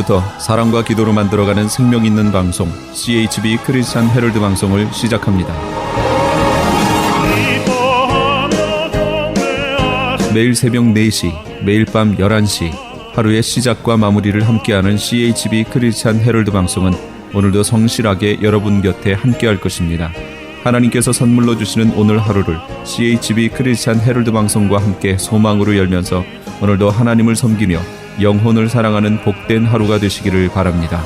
지금부터 사랑과 기도로 만들어가는 생명 있는 방송 CHB 크리스찬 헤럴드 방송을 시작합니다. 매일 새벽 4시, 매일 밤 11시 하루의 시작과 마무리를 함께하는 CHB 크리스찬 헤럴드 방송은 오늘도 성실하게 여러분 곁에 함께할 것입니다. 하나님께서 선물로 주시는 오늘 하루를 CHB 크리스찬 헤럴드 방송과 함께 소망으로 열면서 오늘도 하나님을 섬기며 영혼을 사랑하는 복된 하루가 되시기를 바랍니다.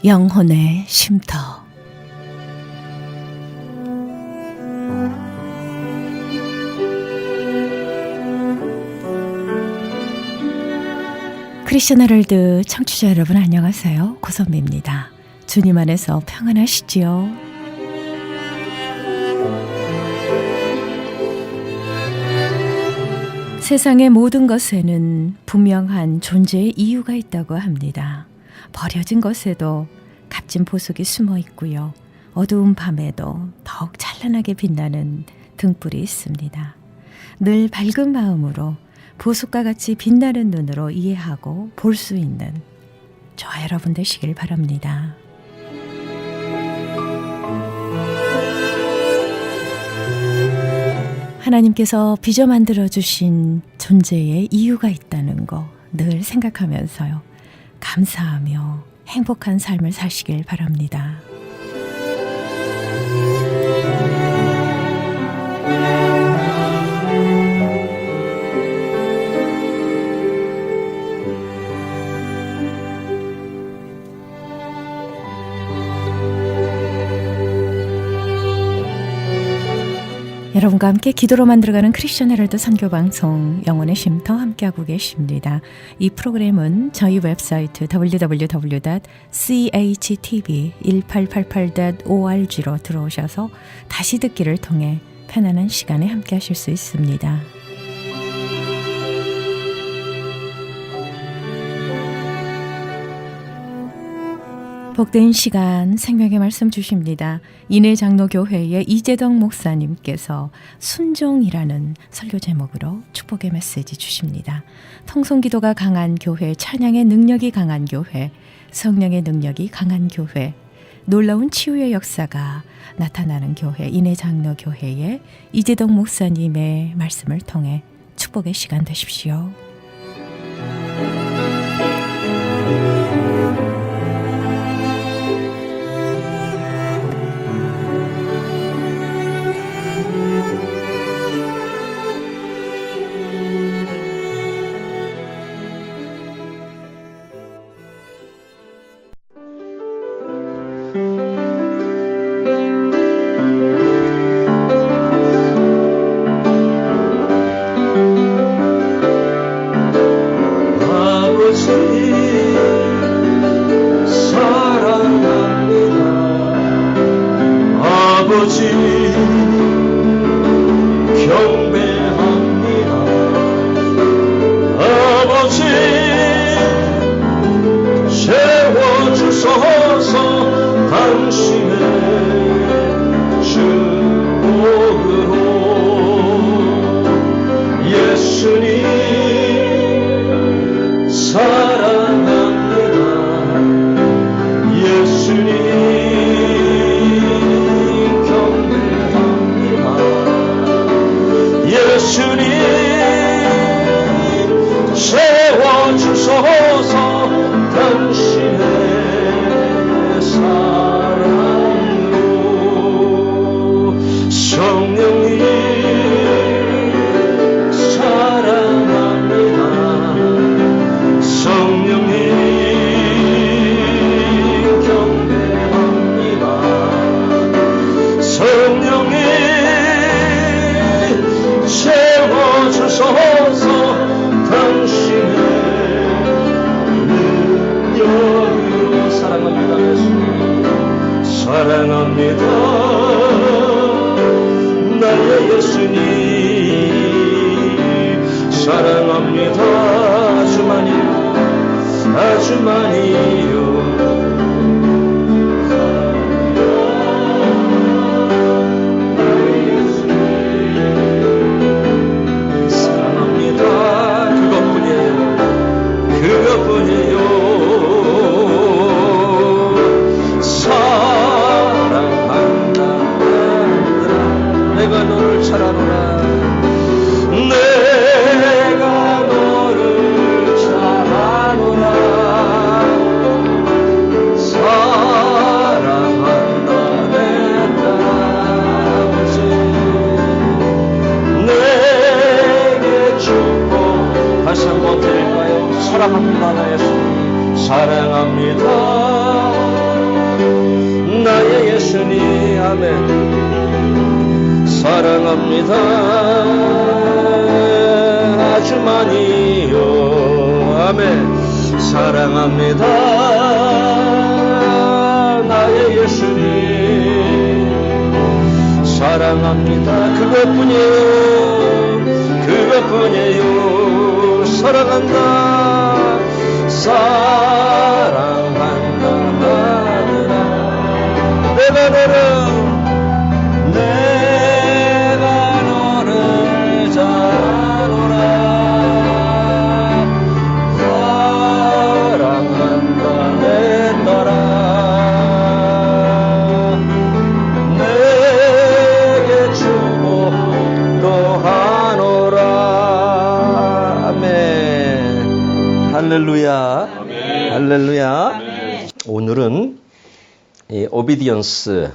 영혼의 쉼터. 크리스천 헤럴드 청취자 여러분 안녕하세요. 고선미입니다. 주님 안에서 평안하시지요? 세상의 모든 것에는 분명한 존재의 이유가 있다고 합니다. 버려진 것에도 값진 보석이 숨어 있고요. 어두운 밤에도 더욱 찬란하게 빛나는 등불이 있습니다. 늘 밝은 마음으로 보석과 같이 빛나는 눈으로 이해하고 볼 수 있는 저와 여러분 되시길 바랍니다. 하나님께서 빚어 만들어주신 존재의 이유가 있다는 거 늘 생각하면서요. 감사하며 행복한 삶을 사시길 바랍니다. 여러분과 함께 기도로 만들어가는 크리스천 헤럴드 선교방송 영혼의 쉼터 함께하고 계십니다. 이 프로그램은 저희 웹사이트 www.chtv1888.org로 들어오셔서 다시 듣기를 통해 편안한 시간에 함께 하실 수 있습니다. 복된 시간 생명의 말씀 주십니다. 인해장로교회의 이재덕 목사님께서 순종이라는 설교 제목으로 축복의 메시지 주십니다. 통성기도가 강한 교회, 찬양의 능력이 강한 교회, 성령의 능력이 강한 교회, 놀라운 치유의 역사가 나타나는 교회, 인해장로교회의 이재덕 목사님의 말씀을 통해 축복의 시간 되십시오. 사랑합니다. 예수님 사랑합니다. 아주 많이요. 사랑합니다. 나의 예수님 사랑합니다. 나의 예수님 아멘. 사랑합니다. 아주 많이요. 아멘. 사랑합니다. 나의 예수님 사랑합니다. 그것뿐이에요. 사랑한다. 사랑한다. 내가 너를 잘 아노라. 사랑한다. 내 나라 내게 주고 또 하노라. 아멘. 할렐루야. 할렐루야. 오늘은 이 오비디언스를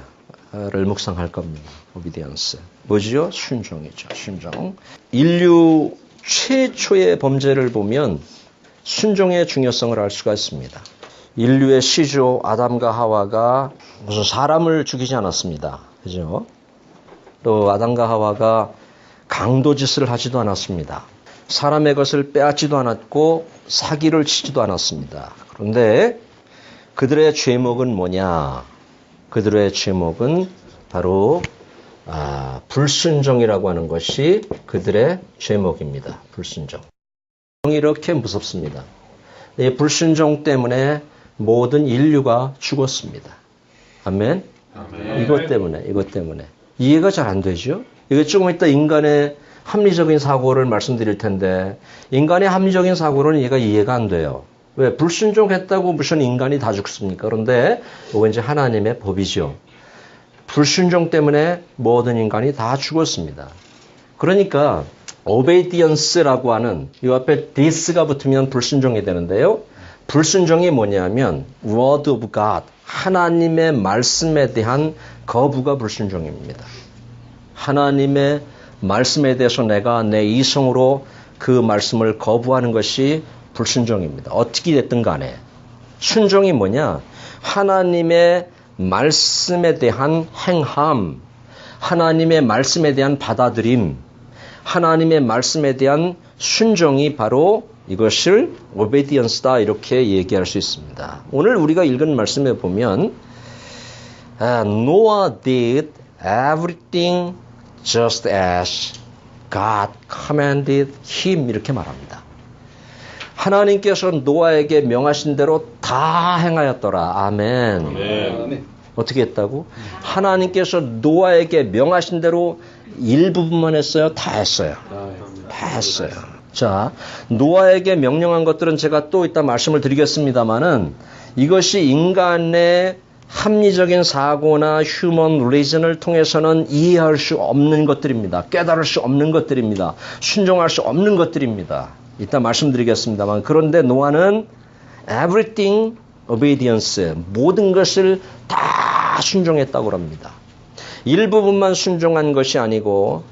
묵상할 겁니다. 오비디언스. 뭐죠? 순종이죠. 순종. 인류 최초의 범죄를 보면 순종의 중요성을 알 수가 있습니다. 인류의 시조 아담과 하와가 무슨 사람을 죽이지 않았습니다. 그죠? 또 아담과 하와가 강도짓을 하지도 않았습니다. 사람의 것을 빼앗지도 않았고 사기를 치지도 않았습니다. 그런데 그들의 죄목은 뭐냐? 그들의 죄목은 바로 불순종이라고 하는 것이 그들의 죄목입니다. 불순종. 이렇게 무섭습니다. 이 불순종 때문에 모든 인류가 죽었습니다. 아멘? 아멘. 이것 때문에. 이해가 잘 안 되죠? 이거 조금 이따 인간의 합리적인 사고를 말씀드릴 텐데 인간의 합리적인 사고로는 이해가 안 돼요. 왜? 불순종했다고 무슨 인간이 다 죽습니까? 그런데 이건 이제 하나님의 법이죠. 불순종 때문에 모든 인간이 다 죽었습니다. 그러니까 obedience라고 하는 이 앞에 this가 붙으면 불순종이 되는데요. 불순종이 뭐냐면 word of God, 하나님의 말씀에 대한 거부가 불순종입니다. 하나님의 말씀에 대해서 내가 내 이성으로 그 말씀을 거부하는 것이 불순종입니다. 어떻게 됐든 간에. 순종이 뭐냐? 하나님의 말씀에 대한 행함, 하나님의 말씀에 대한 받아들임, 하나님의 말씀에 대한 순종이 바로 이것을 obedience다 이렇게 얘기할 수 있습니다. 오늘 우리가 읽은 말씀에 보면 Noah did everything just as God commanded him 이렇게 말합니다. 하나님께서 노아에게 명하신 대로 다 행하였더라. 아멘. 아멘. 어떻게 했다고? 하나님께서 노아에게 명하신 대로 일부분만 했어요? 다 했어요. 다 했어요. 자, 노아에게 명령한 것들은 제가 또 이따 말씀을 드리겠습니다만은 이것이 인간의 합리적인 사고나 휴먼 리즌을 통해서는 이해할 수 없는 것들입니다. 깨달을 수 없는 것들입니다. 순종할 수 없는 것들입니다. 이따 말씀드리겠습니다만 그런데 노아는 everything obedience 모든 것을 다 순종했다고 합니다. 일부분만 순종한 것이 아니고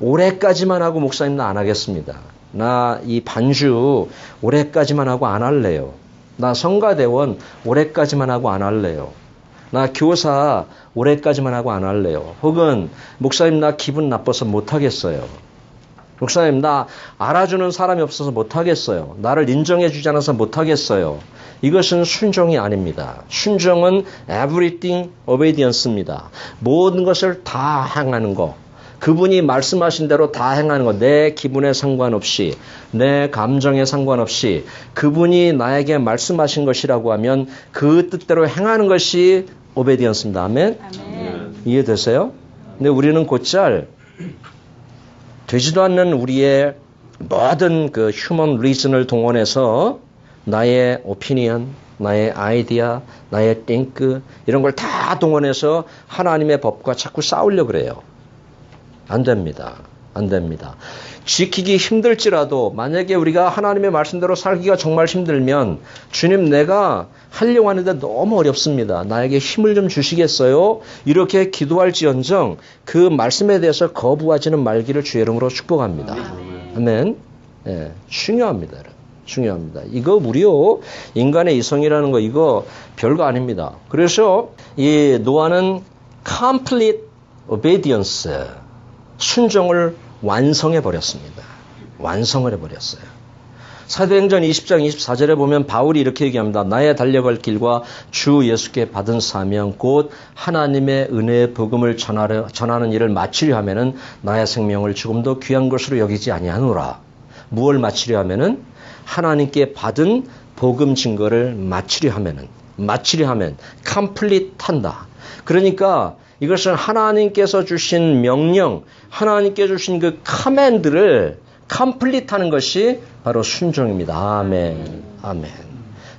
올해까지만 하고 목사님 나 안 하겠습니다. 나 이 반주 올해까지만 하고 안 할래요. 나 성가대원 올해까지만 하고 안 할래요. 나 교사 올해까지만 하고 안 할래요. 혹은 목사님 나 기분 나빠서 못 하겠어요. 목사님 나 알아주는 사람이 없어서 못하겠어요. 나를 인정해 주지 않아서 못하겠어요. 이것은 순종이 아닙니다. 순종은 everything obedience입니다. 모든 것을 다 행하는 것. 그분이 말씀하신 대로 다 행하는 것, 내 기분에 상관없이, 내 감정에 상관없이 그분이 나에게 말씀하신 것이라고 하면 그 뜻대로 행하는 것이 오베디언스입니다. 아멘? 이해되세요? 근데 우리는 곧잘 되지도 않는 우리의 모든 그 휴먼 리즌을 동원해서 나의 오피니언, 나의 아이디어, 나의 띵크 이런 걸 다 동원해서 하나님의 법과 자꾸 싸우려고 그래요. 안 됩니다. 안 됩니다. 지키기 힘들지라도 만약에 우리가 하나님의 말씀대로 살기가 정말 힘들면 주님 내가 하려고 하는데 너무 어렵습니다. 나에게 힘을 좀 주시겠어요? 이렇게 기도할지언정 그 말씀에 대해서 거부하지는 말기를 주의 이름으로 축복합니다. 아멘. 예, 중요합니다. 중요합니다. 이거 무려 인간의 이성이라는 거 이거 별거 아닙니다. 그래서 이 노아는 complete obedience 순종을 완성해 버렸습니다. 완성을 해버렸어요. 사도행전 20장 24절에 보면 바울이 이렇게 얘기합니다. 나의 달려갈 길과 주 예수께 받은 사명 곧 하나님의 은혜의 복음을 전하는 일을 마치려 하면은 나의 생명을 조금도 귀한 것으로 여기지 아니하노라. 무엇을 마치려 하면은 하나님께 받은 복음 증거를 마치려 하면 complete 한다. 그러니까 이것은 하나님께서 주신 명령, 하나님께 주신 그 커맨드를 complete 하는 것이 바로 순종입니다. 아멘. 아멘.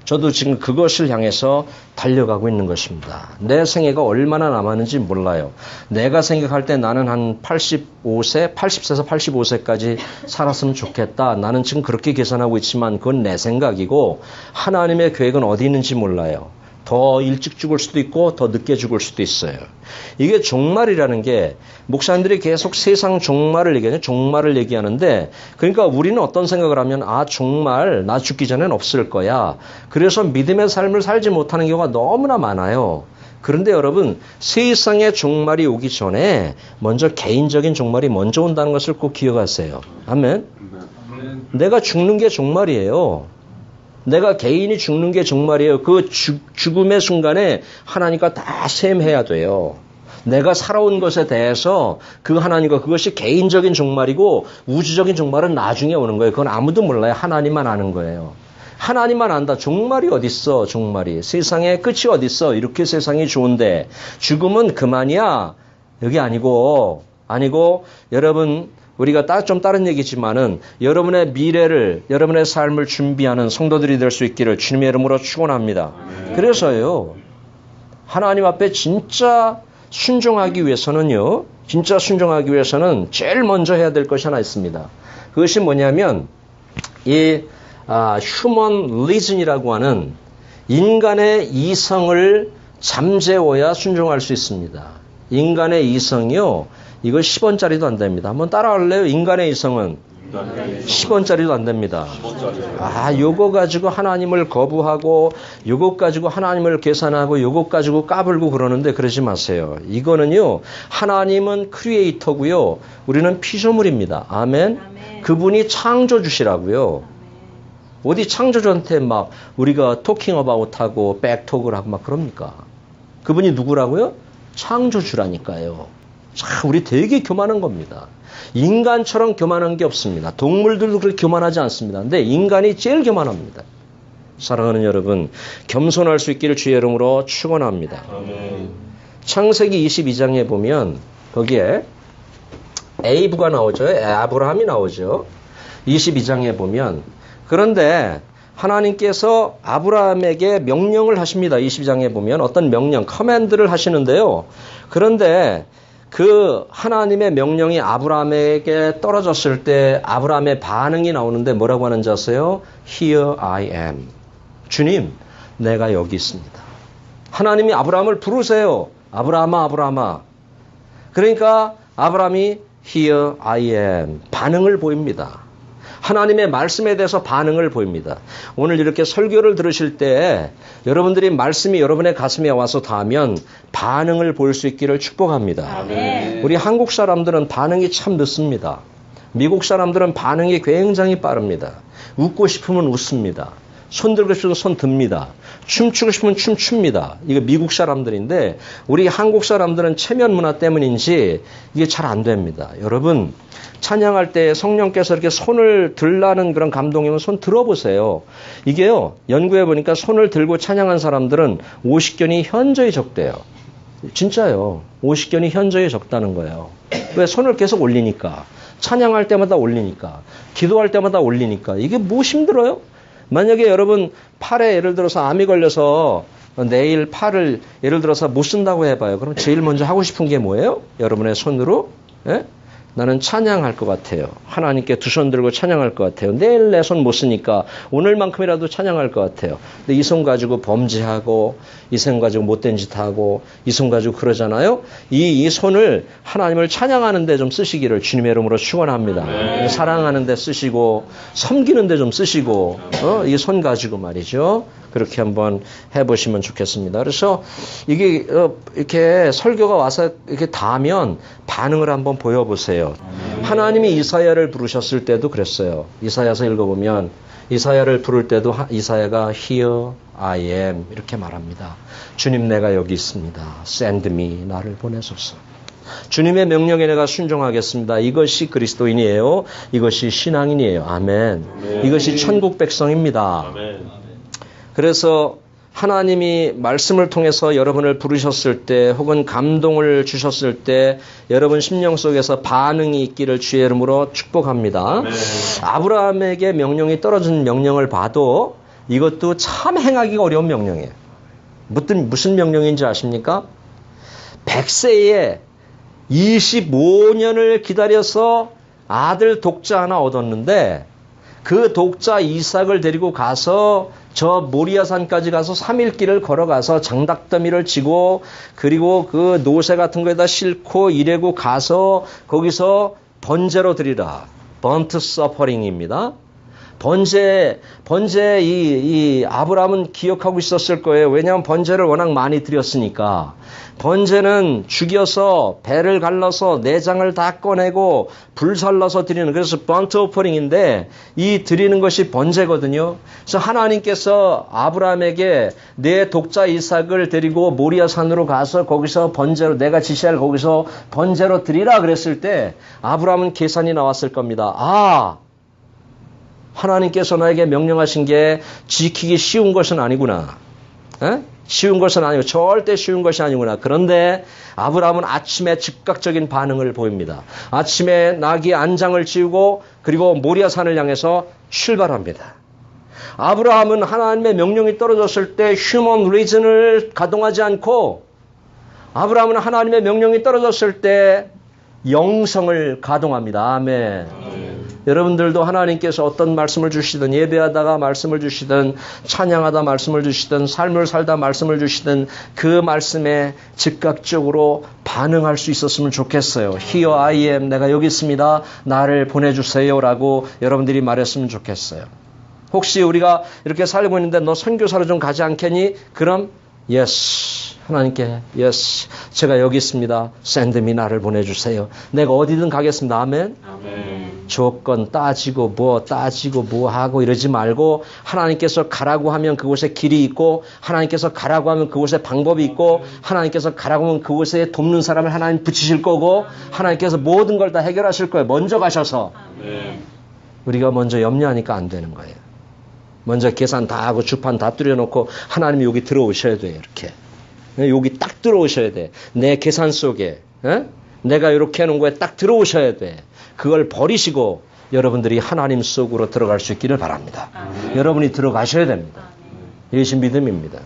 저도 지금 그것을 향해서 달려가고 있는 것입니다. 내 생애가 얼마나 남았는지 몰라요. 내가 생각할 때 나는 한 80세에서 85세까지 살았으면 좋겠다. 나는 지금 그렇게 계산하고 있지만 그건 내 생각이고 하나님의 계획은 어디 있는지 몰라요. 더 일찍 죽을 수도 있고 더 늦게 죽을 수도 있어요. 이게 종말이라는 게 목사님들이 계속 세상 종말을 얘기하는 종말을 얘기하는데 그러니까 우리는 어떤 생각을 하면 아 종말 나 죽기 전엔 없을 거야. 그래서 믿음의 삶을 살지 못하는 경우가 너무나 많아요. 그런데 여러분 세상의 종말이 오기 전에 먼저 개인적인 종말이 먼저 온다는 것을 꼭 기억하세요. 아멘. 내가 죽는 게 종말이에요. 내가 개인이 죽는 게 종말이에요. 그 죽음의 순간에 하나님과 다 셈해야 돼요. 내가 살아온 것에 대해서 그 하나님과 그것이 개인적인 종말이고 우주적인 종말은 나중에 오는 거예요. 그건 아무도 몰라요. 하나님만 아는 거예요. 하나님만 안다. 종말이 어딨어? 종말이. 세상에 끝이 어딨어? 이렇게 세상이 좋은데 죽음은 그만이야. 여기 아니고 여러분 우리가 좀 다른 얘기지만은 여러분의 미래를, 여러분의 삶을 준비하는 성도들이 될 수 있기를 주님의 이름으로 축원합니다. 그래서요, 하나님 앞에 진짜 순종하기 위해서는 제일 먼저 해야 될 것이 하나 있습니다. 그것이 뭐냐면, 휴먼 리즌이라고 하는 인간의 이성을 잠재워야 순종할 수 있습니다. 인간의 이성이요, 이거 10원짜리도 안 됩니다. 한번 따라할래요? 인간의 이성은 10원짜리도 안 됩니다. 요거 가지고 하나님을 거부하고 요거 가지고 하나님을 계산하고 요거 가지고 까불고 그러는데 그러지 마세요. 이거는요. 하나님은 크리에이터고요. 우리는 피조물입니다. 아멘. 그분이 창조주시라고요. 어디 창조주한테 막 우리가 토킹 어바웃하고 백톡을 하고 막 그럽니까? 그분이 누구라고요? 창조주라니까요. 참 우리 되게 교만한 겁니다. 인간처럼 교만한 게 없습니다. 동물들도 그렇게 교만하지 않습니다. 근데 인간이 제일 교만합니다. 사랑하는 여러분, 겸손할 수 있기를 주의 이름으로 축원합니다. 창세기 22장에 보면 거기에 에이브가 나오죠. 아브라함이 나오죠. 22장에 보면 그런데 하나님께서 아브라함에게 명령을 하십니다. 22장에 보면 어떤 명령, 커맨드를 하시는데요. 그런데 그 하나님의 명령이 아브라함에게 떨어졌을 때 아브라함의 반응이 나오는데 뭐라고 하는지 아세요? Here I am. 주님, 내가 여기 있습니다. 하나님이 아브라함을 부르세요. 아브라함아, 아브라함아. 그러니까 아브라함이 Here I am. 반응을 보입니다. 하나님의 말씀에 대해서 반응을 보입니다. 오늘 이렇게 설교를 들으실 때 여러분들이 말씀이 여러분의 가슴에 와서 닿으면 반응을 볼 수 있기를 축복합니다. 아멘. 우리 한국 사람들은 반응이 참 늦습니다. 미국 사람들은 반응이 굉장히 빠릅니다. 웃고 싶으면 웃습니다. 손 들고 싶으면 손 듭니다. 춤추고 싶으면 춤춥니다. 이거 미국 사람들인데 우리 한국 사람들은 체면 문화 때문인지 이게 잘 안 됩니다. 여러분 찬양할 때 성령께서 이렇게 손을 들라는 그런 감동이면 손 들어보세요. 이게요 연구해 보니까 손을 들고 찬양한 사람들은 오십견이 현저히 적대요. 진짜요. 오십견이 현저히 적다는 거예요. 왜? 손을 계속 올리니까. 찬양할 때마다 올리니까. 기도할 때마다 올리니까. 이게 뭐 힘들어요? 만약에 여러분 팔에 예를 들어서 암이 걸려서 내일 팔을 예를 들어서 못 쓴다고 해봐요. 그럼 제일 먼저 하고 싶은 게 뭐예요? 여러분의 손으로? 예? 나는 찬양할 것 같아요. 하나님께 두 손 들고 찬양할 것 같아요. 내일 내 손 못 쓰니까 오늘만큼이라도 찬양할 것 같아요. 근데 이 손 가지고 범죄하고 이 손 가지고 못된 짓 하고 이 손 가지고 그러잖아요. 이 손을 하나님을 찬양하는 데 좀 쓰시기를 주님의 이름으로 축원합니다. 사랑하는 데 쓰시고 섬기는 데 좀 쓰시고 이 손 가지고 말이죠. 그렇게 한번 해보시면 좋겠습니다. 그래서 이게 이렇게 설교가 와서 이렇게 닿으면 반응을 한번 보여보세요. 하나님이 이사야를 부르셨을 때도 그랬어요. 이사야서 읽어보면 이사야를 부를 때도 이사야가 Here I am 이렇게 말합니다. 주님 내가 여기 있습니다. Send me 나를 보내소서. 주님의 명령에 내가 순종하겠습니다. 이것이 그리스도인이에요. 이것이 신앙인이에요. 아멘. 이것이 천국 백성입니다. 아멘. 그래서 하나님이 말씀을 통해서 여러분을 부르셨을 때 혹은 감동을 주셨을 때 여러분 심령 속에서 반응이 있기를 주의 이름으로 축복합니다. 아브라함에게 명령이 떨어진 명령을 봐도 이것도 참 행하기가 어려운 명령이에요. 무슨 명령인지 아십니까? 100세에 25년을 기다려서 아들 독자 하나 얻었는데 그 독자 이삭을 데리고 가서 저 모리아산까지 가서 3일 길을 걸어가서 장닭더미를 지고 그리고 그 노새 같은 거에다 싣고 이래고 가서 거기서 번제로 드리라. 번트 서퍼링입니다. 번제 이 아브라함은 기억하고 있었을 거예요. 왜냐하면 번제를 워낙 많이 드렸으니까. 번제는 죽여서 배를 갈라서 내장을 다 꺼내고 불살라서 드리는 그래서 번트 오퍼링인데 이 드리는 것이 번제거든요. 그래서 하나님께서 아브라함에게 내 독자 이삭을 데리고 모리아산으로 가서 거기서 번제로 내가 지시할 거기서 번제로 드리라 그랬을 때 아브라함은 계산이 나왔을 겁니다. 하나님께서 나에게 명령하신 게 지키기 쉬운 것은 아니구나. 쉬운 것은 아니고 절대 쉬운 것이 아니구나. 그런데 아브라함은 아침에 즉각적인 반응을 보입니다. 아침에 나귀 안장을 지우고 그리고 모리아산을 향해서 출발합니다. 아브라함은 하나님의 명령이 떨어졌을 때 휴먼 리즌을 가동하지 않고 아브라함은 하나님의 명령이 떨어졌을 때 영성을 가동합니다. 아멘. 여러분들도 하나님께서 어떤 말씀을 주시든 예배하다가 말씀을 주시든 찬양하다 말씀을 주시든 삶을 살다 말씀을 주시든 그 말씀에 즉각적으로 반응할 수 있었으면 좋겠어요. Here I am 내가 여기 있습니다. 나를 보내주세요 라고 여러분들이 말했으면 좋겠어요. 혹시 우리가 이렇게 살고 있는데 너 선교사로 좀 가지 않겠니? 그럼 yes. 하나님께 yes. 제가 여기 있습니다. send me 나를 보내주세요. 내가 어디든 가겠습니다. 아멘. 아멘. 조건 따지고 뭐 하고 이러지 말고 하나님께서 가라고 하면 그곳에 길이 있고 하나님께서 가라고 하면 그곳에 방법이 있고 하나님께서 가라고 하면 그곳에 돕는 사람을 하나님 붙이실 거고 하나님께서 모든 걸 다 해결하실 거예요. 먼저 가셔서. 우리가 먼저 염려하니까 안 되는 거예요. 먼저 계산 다 하고 주판 다 뚫어놓고 하나님이 여기 들어오셔야 돼요. 이렇게. 여기 딱 들어오셔야 돼. 내 계산 속에. 내가 이렇게 해놓은 거에 딱 들어오셔야 돼. 그걸 버리시고 여러분들이 하나님 속으로 들어갈 수 있기를 바랍니다. 여러분이 들어가셔야 됩니다. 이것이 믿음입니다.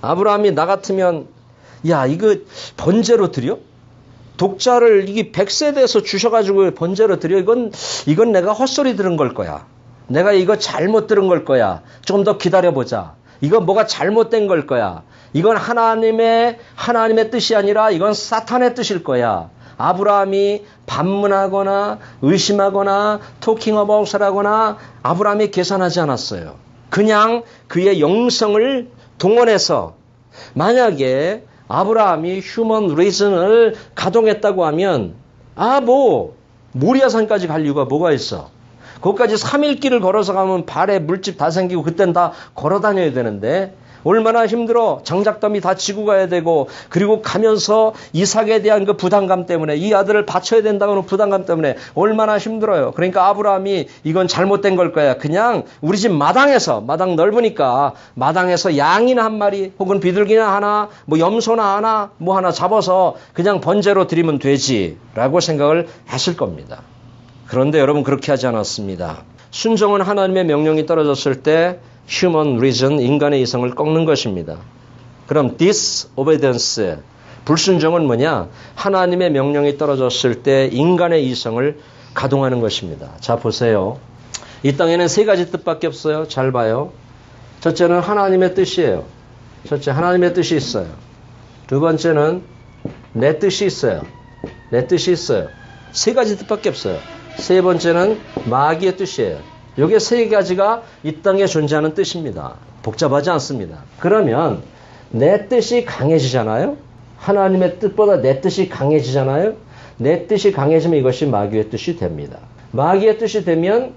아브라함이 나 같으면 야 이거 번제로 드려? 독자를 이게 100세대에서 주셔가지고 번제로 드려? 이건 내가 헛소리 들은 걸 거야. 내가 이거 잘못 들은 걸 거야. 좀 더 기다려보자. 이건 뭐가 잘못된 걸 거야. 이건 하나님의 뜻이 아니라 이건 사탄의 뜻일 거야. 아브라함이 반문하거나 의심하거나 토킹 어바웃을 아브라함이 계산하지 않았어요. 그냥 그의 영성을 동원해서 만약에 아브라함이 휴먼 리즌을 가동했다고 하면 모리아산까지 갈 이유가 뭐가 있어? 거기까지 3일 길을 걸어서 가면 발에 물집 다 생기고 그땐 다 걸어 다녀야 되는데 얼마나 힘들어. 장작더미 다 지고 가야 되고 그리고 가면서 이삭에 대한 그 부담감 때문에 이 아들을 바쳐야 된다는 부담감 때문에 얼마나 힘들어요. 그러니까 아브라함이 이건 잘못된 걸 거야. 그냥 우리 집 마당에서 마당 넓으니까 마당에서 양이나 한 마리 혹은 비둘기나 하나 뭐 염소나 하나 뭐 하나 잡아서 그냥 번제로 드리면 되지라고 생각을 했을 겁니다. 그런데 여러분 그렇게 하지 않았습니다. 순종은 하나님의 명령이 떨어졌을 때 human reason, 인간의 이성을 꺾는 것입니다. 그럼 disobedience, 불순종은 뭐냐? 하나님의 명령이 떨어졌을 때 인간의 이성을 가동하는 것입니다. 자, 보세요. 이 땅에는 세 가지 뜻밖에 없어요. 잘 봐요. 첫째는 하나님의 뜻이에요. 첫째, 하나님의 뜻이 있어요. 두 번째는 내 뜻이 있어요. 내 뜻이 있어요. 세 가지 뜻밖에 없어요. 세 번째는 마귀의 뜻이에요. 이게 세 가지가 이 땅에 존재하는 뜻입니다. 복잡하지 않습니다. 그러면 내 뜻이 강해지잖아요. 하나님의 뜻보다 내 뜻이 강해지잖아요. 내 뜻이 강해지면 이것이 마귀의 뜻이 됩니다. 마귀의 뜻이 되면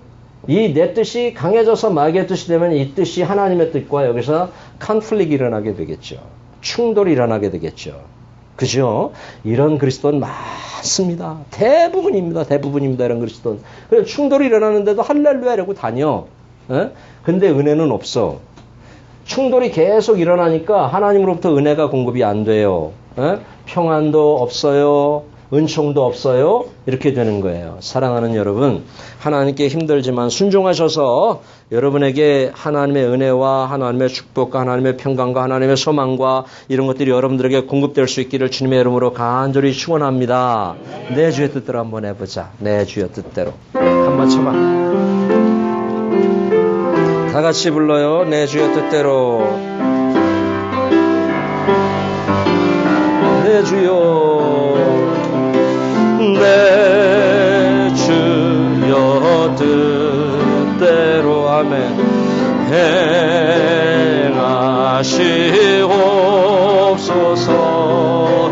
이 내 뜻이 강해져서 마귀의 뜻이 되면 이 뜻이 하나님의 뜻과 여기서 컨플릭이 일어나게 되겠죠. 충돌이 일어나게 되겠죠. 그죠? 이런 그리스도는 많습니다. 대부분입니다. 이런 그리스도는. 그래서 충돌이 일어나는데도 할렐루야 이러고 다녀. 근데 은혜는 없어. 충돌이 계속 일어나니까 하나님으로부터 은혜가 공급이 안 돼요. 평안도 없어요. 은총도 없어요. 이렇게 되는 거예요. 사랑하는 여러분, 하나님께 힘들지만 순종하셔서 여러분에게 하나님의 은혜와 하나님의 축복과 하나님의 평강과 하나님의 소망과 이런 것들이 여러분들에게 공급될 수 있기를 주님의 이름으로 간절히 축원합니다. 내 주의 뜻대로 한번 해보자. 내 주의 뜻대로. 한번 쳐봐. 다 같이 불러요. 내 주의 뜻대로. 내 주여. 내 주여 뜻대로 아멘 행하시옵소서.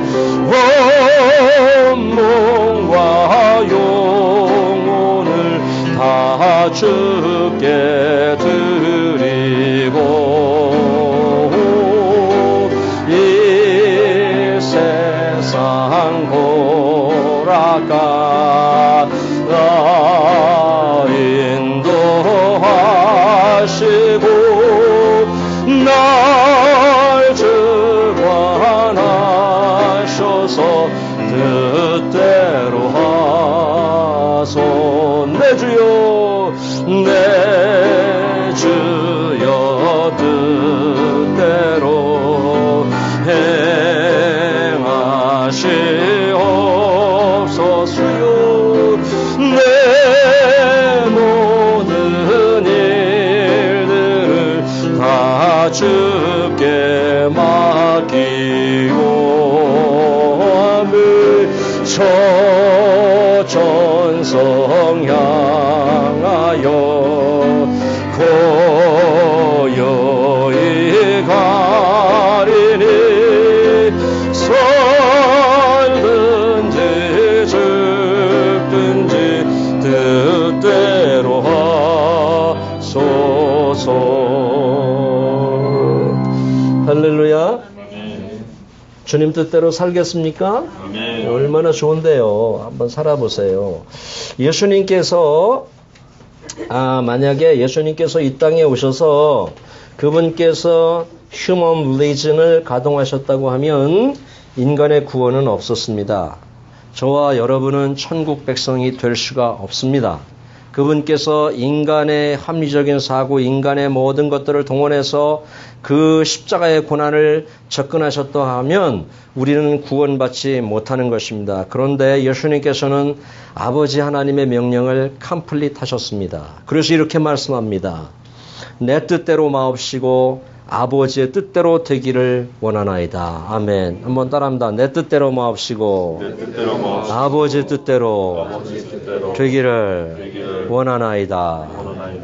온몸과 영혼을 다 주께 드리고 이 세상 고라가 인도하시고 날 주관하셔서 뜻대로 하소. 내 주여 내 주여 뜻대로 행하시옵소서. 내 모든 일들을 다 주께 맡기고 저전성 향하여 고요히 가리니 살든지 죽든지 뜻대로 하소서. 할렐루야. 주님 뜻대로 살겠습니까? 아멘. 얼마나 좋은데요. 한번 살아보세요. 예수님께서 만약에 예수님께서 이 땅에 오셔서 그분께서 휴먼 리즌을 가동하셨다고 하면 인간의 구원은 없었습니다. 저와 여러분은 천국 백성이 될 수가 없습니다. 그분께서 인간의 합리적인 사고, 인간의 모든 것들을 동원해서 그 십자가의 고난을 접근하셨다 하면 우리는 구원받지 못하는 것입니다. 그런데 예수님께서는 아버지 하나님의 명령을 컴플릿 하셨습니다. 그래서 이렇게 말씀합니다. 내 뜻대로 마옵시고 아버지의 뜻대로 되기를 원하나이다. 아멘. 한번 따라합니다. 내 뜻대로 마옵시고 아버지의 뜻대로 되기를 원하나이다.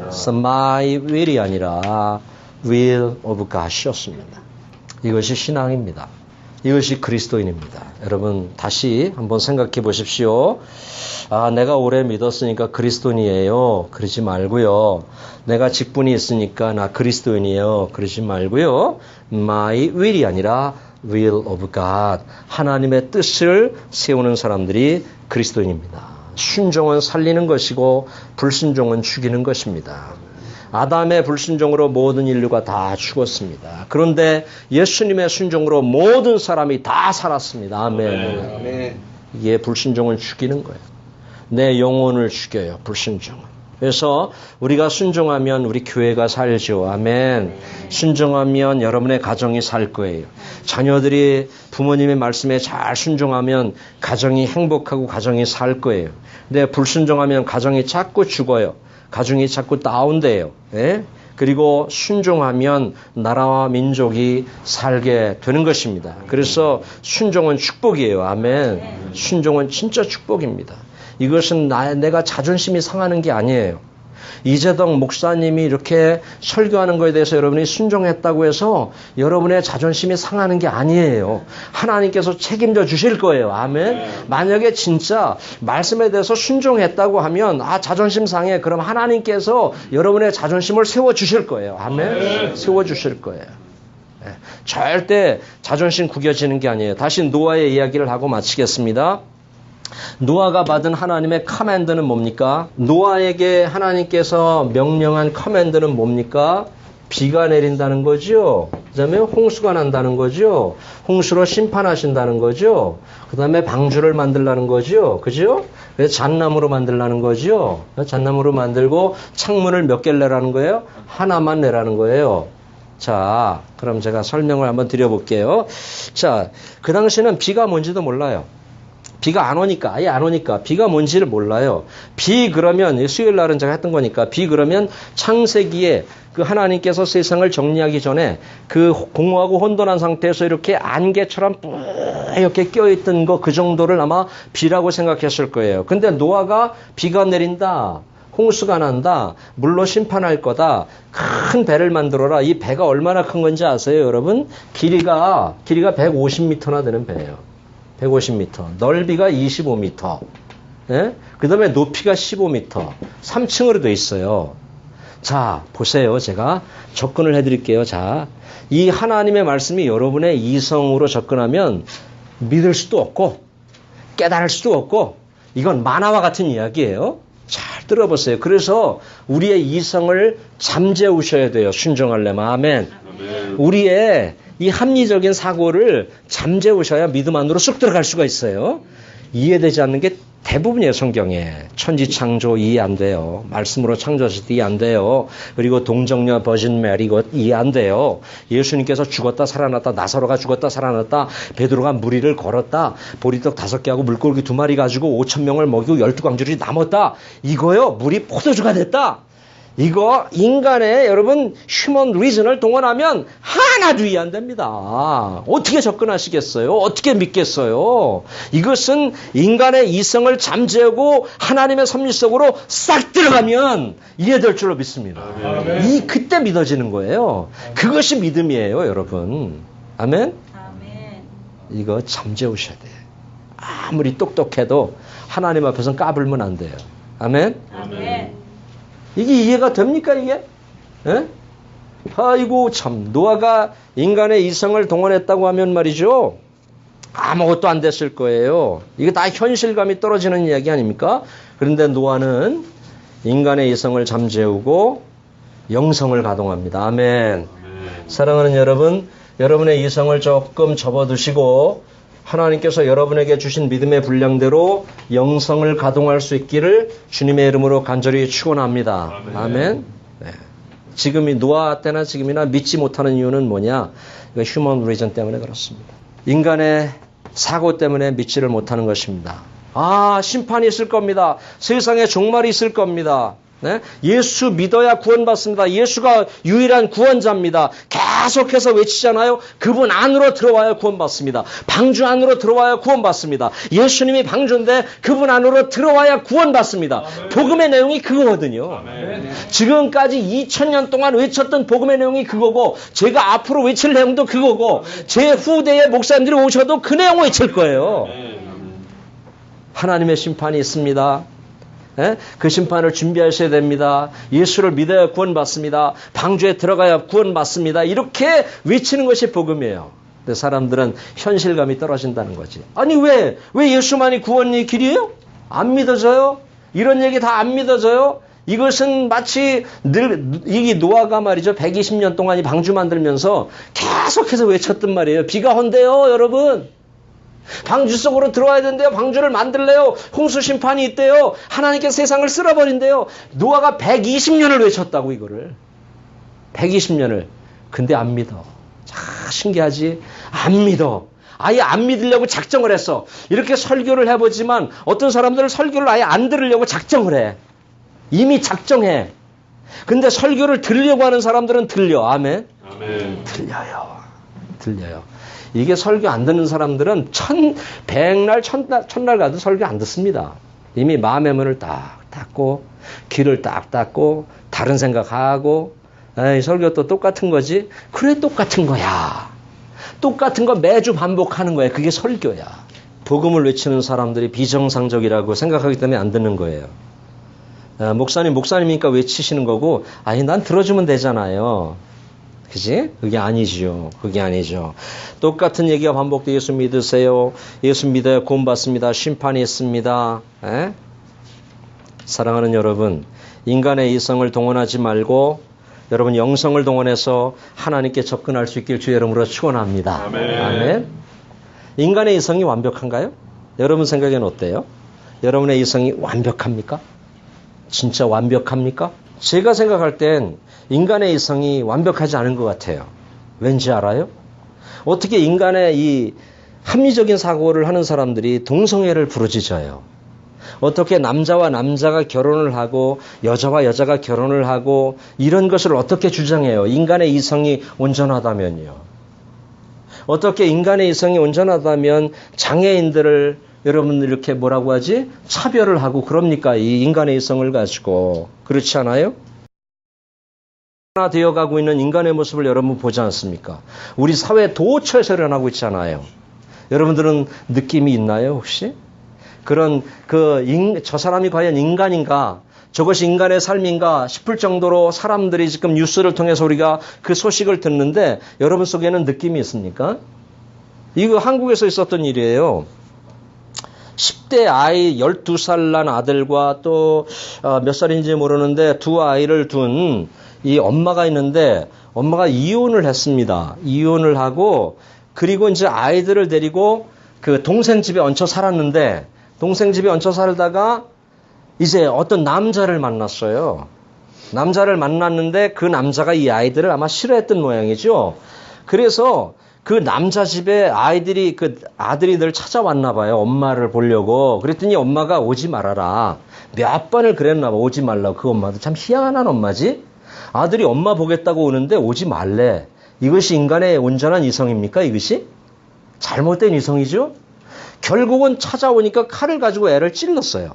그래서 my will이 아니라 will of God이었습니다. 이것이 신앙입니다. 이것이 그리스도인입니다. 여러분 다시 한번 생각해 보십시오. 아, 내가 오래 믿었으니까 그리스도인이에요. 그러지 말고요. 내가 직분이 있으니까 나 그리스도인이에요. 그러지 말고요. My will이 아니라 will of God. 하나님의 뜻을 세우는 사람들이 그리스도인입니다. 순종은 살리는 것이고 불순종은 죽이는 것입니다. 아담의 불순종으로 모든 인류가 다 죽었습니다. 그런데 예수님의 순종으로 모든 사람이 다 살았습니다. 아멘. 이게 불순종을 죽이는 거예요. 내 영혼을 죽여요. 불순종은. 그래서 우리가 순종하면 우리 교회가 살죠. 아멘. 순종하면 여러분의 가정이 살 거예요. 자녀들이 부모님의 말씀에 잘 순종하면 가정이 행복하고 가정이 살 거예요. 근데 불순종하면 가정이 자꾸 죽어요. 가정이 자꾸 다운돼요. 예? 그리고 순종하면 나라와 민족이 살게 되는 것입니다. 그래서 순종은 축복이에요. 아멘. 순종은 진짜 축복입니다. 이것은 내가 자존심이 상하는 게 아니에요. 이재덕 목사님이 이렇게 설교하는 것에 대해서 여러분이 순종했다고 해서 여러분의 자존심이 상하는 게 아니에요. 하나님께서 책임져 주실 거예요. 아멘. 만약에 진짜 말씀에 대해서 순종했다고 하면 자존심 상해. 그럼 하나님께서 여러분의 자존심을 세워 주실 거예요. 아멘. 세워 주실 거예요. 절대 자존심 구겨지는 게 아니에요. 다시 노아의 이야기를 하고 마치겠습니다. 노아가 받은 하나님의 커맨드는 뭡니까? 노아에게 하나님께서 명령한 커맨드는 뭡니까? 비가 내린다는 거죠. 그 다음에 홍수가 난다는 거죠. 홍수로 심판하신다는 거죠. 그 다음에 방주를 만들라는 거죠. 그죠? 그래서 잣나무로 만들라는 거죠. 잣나무로 만들고 창문을 몇 개를 내라는 거예요? 하나만 내라는 거예요. 자, 그럼 제가 설명을 한번 드려볼게요. 자, 그 당시에는 비가 뭔지도 몰라요. 비가 안 오니까, 아예 안 오니까 비가 뭔지를 몰라요. 비 그러면 수요일 날은 제가 했던 거니까 비 그러면 창세기에 그 하나님께서 세상을 정리하기 전에 그 공허하고 혼돈한 상태에서 이렇게 안개처럼 이렇게 껴있던 거 그 정도를 아마 비라고 생각했을 거예요. 근데 노아가 비가 내린다. 홍수가 난다. 물로 심판할 거다. 큰 배를 만들어라. 이 배가 얼마나 큰 건지 아세요, 여러분? 길이가 150m나 되는 배예요. 150m. 넓이가 25m. 예? 그 다음에 높이가 15m. 3층으로 돼 있어요. 자, 보세요. 제가 접근을 해드릴게요. 자, 이 하나님의 말씀이 여러분의 이성으로 접근하면 믿을 수도 없고 깨달을 수도 없고 이건 만화와 같은 이야기예요. 잘 들어보세요. 그래서 우리의 이성을 잠재우셔야 돼요. 순종하려면. 아멘. 우리의 이 합리적인 사고를 잠재우셔야 믿음 안으로 쑥 들어갈 수가 있어요. 이해되지 않는 게 대부분이에요. 성경에. 천지창조 이해 안 돼요. 말씀으로 창조하실 때 이해 안 돼요. 그리고 동정녀 버진 메리 이거 이해 안 돼요. 예수님께서 죽었다 살아났다. 나사로가 죽었다 살아났다. 베드로가 무리를 걸었다. 보리떡 5개하고 물고기 2마리 가지고 5,000명을 먹이고 12광주리 남았다. 이거요. 물이 포도주가 됐다. 이거 인간의 여러분 휴먼 리즌을 동원하면 하나도 이해 안 됩니다. 어떻게 접근하시겠어요? 어떻게 믿겠어요? 이것은 인간의 이성을 잠재우고 하나님의 섭리 속으로 싹 들어가면 이해될 줄로 믿습니다. 그때 믿어지는 거예요. 그것이 믿음이에요, 여러분. 아멘? 이거 잠재우셔야 돼요. 아무리 똑똑해도 하나님 앞에서는 까불면 안 돼요. 아멘? 이게 이해가 됩니까, 이게? 에? 아이고, 참. 노아가 인간의 이성을 동원했다고 하면 말이죠. 아무것도 안 됐을 거예요. 이게 다 현실감이 떨어지는 이야기 아닙니까? 그런데 노아는 인간의 이성을 잠재우고 영성을 가동합니다. 아멘. 사랑하는 여러분, 여러분의 이성을 조금 접어두시고 하나님께서 여러분에게 주신 믿음의 분량대로 영성을 가동할 수 있기를 주님의 이름으로 간절히 축원합니다. 아멘. 네. 지금이 노아 때나 지금이나 믿지 못하는 이유는 뭐냐? 이거 휴먼 리전 때문에 그렇습니다. 인간의 사고 때문에 믿지를 못하는 것입니다. 심판이 있을 겁니다. 세상에 종말이 있을 겁니다. 네? 예수 믿어야 구원받습니다. 예수가 유일한 구원자입니다. 계속해서 외치잖아요. 그분 안으로 들어와야 구원받습니다. 방주 안으로 들어와야 구원받습니다. 예수님이 방주인데 그분 안으로 들어와야 구원받습니다. 복음의 내용이 그거거든요. 지금까지 2000년 동안 외쳤던 복음의 내용이 그거고 제가 앞으로 외칠 내용도 그거고 제 후대의 목사님들이 오셔도 그 내용 외칠 거예요. 하나님의 심판이 있습니다. 그 심판을 준비하셔야 됩니다. 예수를 믿어야 구원받습니다. 방주에 들어가야 구원받습니다. 이렇게 외치는 것이 복음이에요. 근데 사람들은 현실감이 떨어진다는 거지. 아니 왜 예수만이 구원의 길이에요? 안 믿어져요? 이런 얘기 다 안 믿어져요? 이것은 마치 이 노아가 말이죠. 120년 동안 이 방주 만들면서 계속해서 외쳤던 말이에요. 비가 온대요, 여러분. 방주 속으로 들어와야 된대요. 방주를 만들래요. 홍수 심판이 있대요. 하나님께서 세상을 쓸어버린대요. 노아가 120년을 외쳤다고 이거를. 120년을. 근데 안 믿어. 참 신기하지? 안 믿어. 아예 안 믿으려고 작정을 했어. 이렇게 설교를 해보지만 어떤 사람들은 설교를 아예 안 들으려고 작정을 해. 이미 작정해. 근데 설교를 들으려고 하는 사람들은 들려. 아멘? 아멘. 들려요. 이게 설교 안 듣는 사람들은 백날, 천날 가도 설교 안 듣습니다. 이미 마음의 문을 딱 닫고, 귀를 딱 닫고, 다른 생각하고, 에이, 설교 또 똑같은 거지? 그래, 똑같은 거야. 똑같은 거 매주 반복하는 거야. 그게 설교야. 복음을 외치는 사람들이 비정상적이라고 생각하기 때문에 안 듣는 거예요. 목사님이니까 외치시는 거고, 아니, 난 들어주면 되잖아요. 그지? 그게 아니죠. 똑같은 얘기가 반복돼. 예수 믿으세요. 예수 믿어야 구원받습니다. 심판이 있습니다. 에? 사랑하는 여러분, 인간의 이성을 동원하지 말고 여러분 영성을 동원해서 하나님께 접근할 수 있길 주의 이름으로 축원합니다. 아멘. 인간의 이성이 완벽한가요? 여러분 생각에는 어때요? 여러분의 이성이 완벽합니까? 진짜 완벽합니까? 제가 생각할 땐 인간의 이성이 완벽하지 않은 것 같아요. 왠지 알아요? 어떻게 인간의 이 합리적인 사고를 하는 사람들이 동성애를 부르짖어요? 어떻게 남자와 남자가 결혼을 하고 여자와 여자가 결혼을 하고 이런 것을 어떻게 주장해요? 인간의 이성이 온전하다면요. 어떻게 인간의 이성이 온전하다면 장애인들을 여러분 이렇게 뭐라고 하지? 차별을 하고 그럽니까? 이 인간의 이성을 가지고. 그렇지 않아요? 되어가고 있는 인간의 모습을 여러분 보지 않습니까? 우리 사회 도처에서 일어나고 있잖아요. 여러분들은 느낌이 있나요, 혹시? 저 사람이 과연 인간인가? 저것이 인간의 삶인가 싶을 정도로 사람들이 지금 뉴스를 통해서 우리가 그 소식을 듣는데 여러분 속에는 느낌이 있습니까? 이거 한국에서 있었던 일이에요. 10대 아이 12살 난 아들과 또 몇 살인지 모르는데 두 아이를 둔 이 엄마가 있는데 엄마가 이혼을 했습니다. 이혼을 하고 그리고 이제 아이들을 데리고 그 동생 집에 얹혀 살았는데 동생 집에 얹혀 살다가 이제 어떤 남자를 만났어요. 남자를 만났는데 그 남자가 이 아이들을 아마 싫어했던 모양이죠. 그래서 그 남자 집에 아들이 늘 찾아왔나 봐요. 엄마를 보려고. 그랬더니 엄마가 오지 말아라. 몇 번을 그랬나 봐. 오지 말라고. 그 엄마도 참 희한한 엄마지. 아들이 엄마 보겠다고 오는데 오지 말래. 이것이 인간의 온전한 이성입니까? 이것이? 잘못된 이성이죠? 결국은 찾아오니까 칼을 가지고 애를 찔렀어요.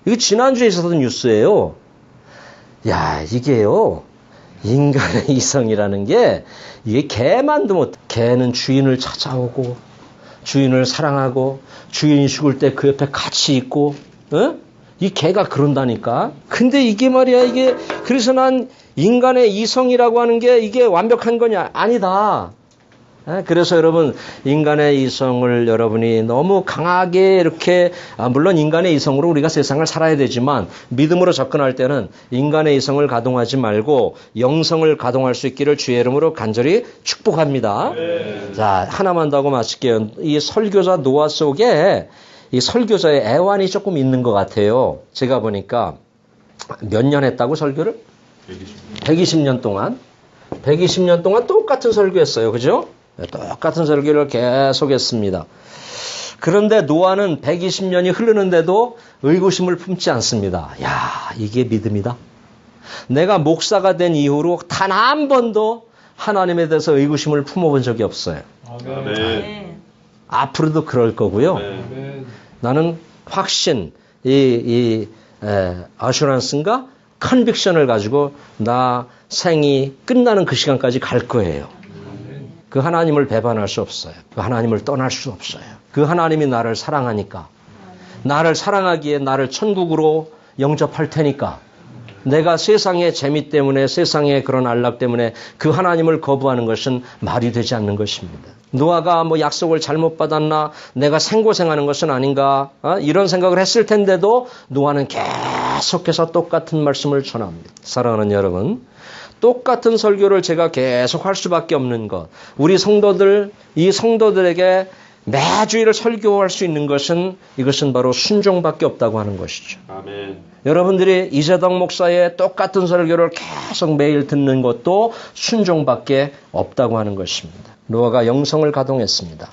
이거 지난주에 있었던 뉴스예요. 야, 이게요. 인간의 이성이라는 게 이게 개만도 못. 개는 주인을 찾아오고 주인을 사랑하고 주인이 죽을 때 그 옆에 같이 있고 이 개가 그런다니까. 근데 이게 말이야 이게 그래서 난 인간의 이성이라고 하는 게 이게 완벽한 거냐? 아니다. 그래서 여러분 인간의 이성을 여러분이 너무 강하게 이렇게 물론 인간의 이성으로 우리가 세상을 살아야 되지만 믿음으로 접근할 때는 인간의 이성을 가동하지 말고 영성을 가동할 수 있기를 주의 이름으로 간절히 축복합니다. 자, 하나만 더 하고 마칠게요. 이 설교자 노아 속에 이 설교자의 애환이 조금 있는 것 같아요. 제가 보니까 몇 년 했다고 설교를? 120년 동안. 120년 동안 똑같은 설교했어요. 그죠? 똑같은 설교를 계속 했습니다. 그런데 노아는 120년이 흐르는데도 의구심을 품지 않습니다. 야, 이게 믿음이다. 내가 목사가 된 이후로 단 한 번도 하나님에 대해서 의구심을 품어본 적이 없어요. 아멘. 앞으로도 그럴 거고요. 아멘. 나는 확신, 어슈런스인가? 컨빅션을 가지고 나 생이 끝나는 그 시간까지 갈 거예요. 그 하나님을 배반할 수 없어요. 그 하나님을 떠날 수 없어요. 그 하나님이 나를 사랑하니까. 나를 사랑하기에 나를 천국으로 영접할 테니까. 내가 세상의 재미 때문에 세상의 그런 안락 때문에 그 하나님을 거부하는 것은 말이 되지 않는 것입니다. 노아가 뭐 약속을 잘못 받았나 내가 생고생하는 것은 아닌가 이런 생각을 했을 텐데도 노아는 계속해서 똑같은 말씀을 전합니다. 사랑하는 여러분, 똑같은 설교를 제가 계속 할 수밖에 없는 것, 우리 성도들, 이 성도들에게 매주일 설교할 수 있는 것은 이것은 바로 순종밖에 없다고 하는 것이죠. 아멘. 여러분들이 이재덕 목사의 똑같은 설교를 계속 매일 듣는 것도 순종밖에 없다고 하는 것입니다. 노아가 영성을 가동했습니다.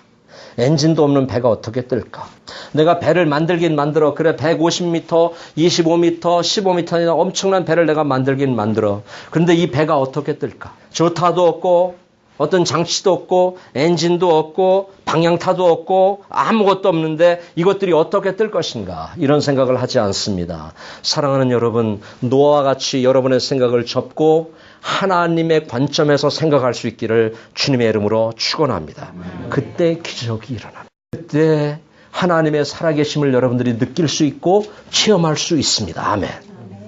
엔진도 없는 배가 어떻게 뜰까? 내가 배를 만들긴 만들어. 그래, 150m, 25m, 15m나 엄청난 배를 내가 만들긴 만들어. 그런데 이 배가 어떻게 뜰까? 조타도 없고 어떤 장치도 없고 엔진도 없고 방향타도 없고 아무것도 없는데 이것들이 어떻게 뜰 것인가, 이런 생각을 하지 않습니다. 사랑하는 여러분, 노아와 같이 여러분의 생각을 접고 하나님의 관점에서 생각할 수 있기를 주님의 이름으로 축원합니다. 그때 기적이 일어납니다. 그때 하나님의 살아계심을 여러분들이 느낄 수 있고 체험할 수 있습니다. 아멘.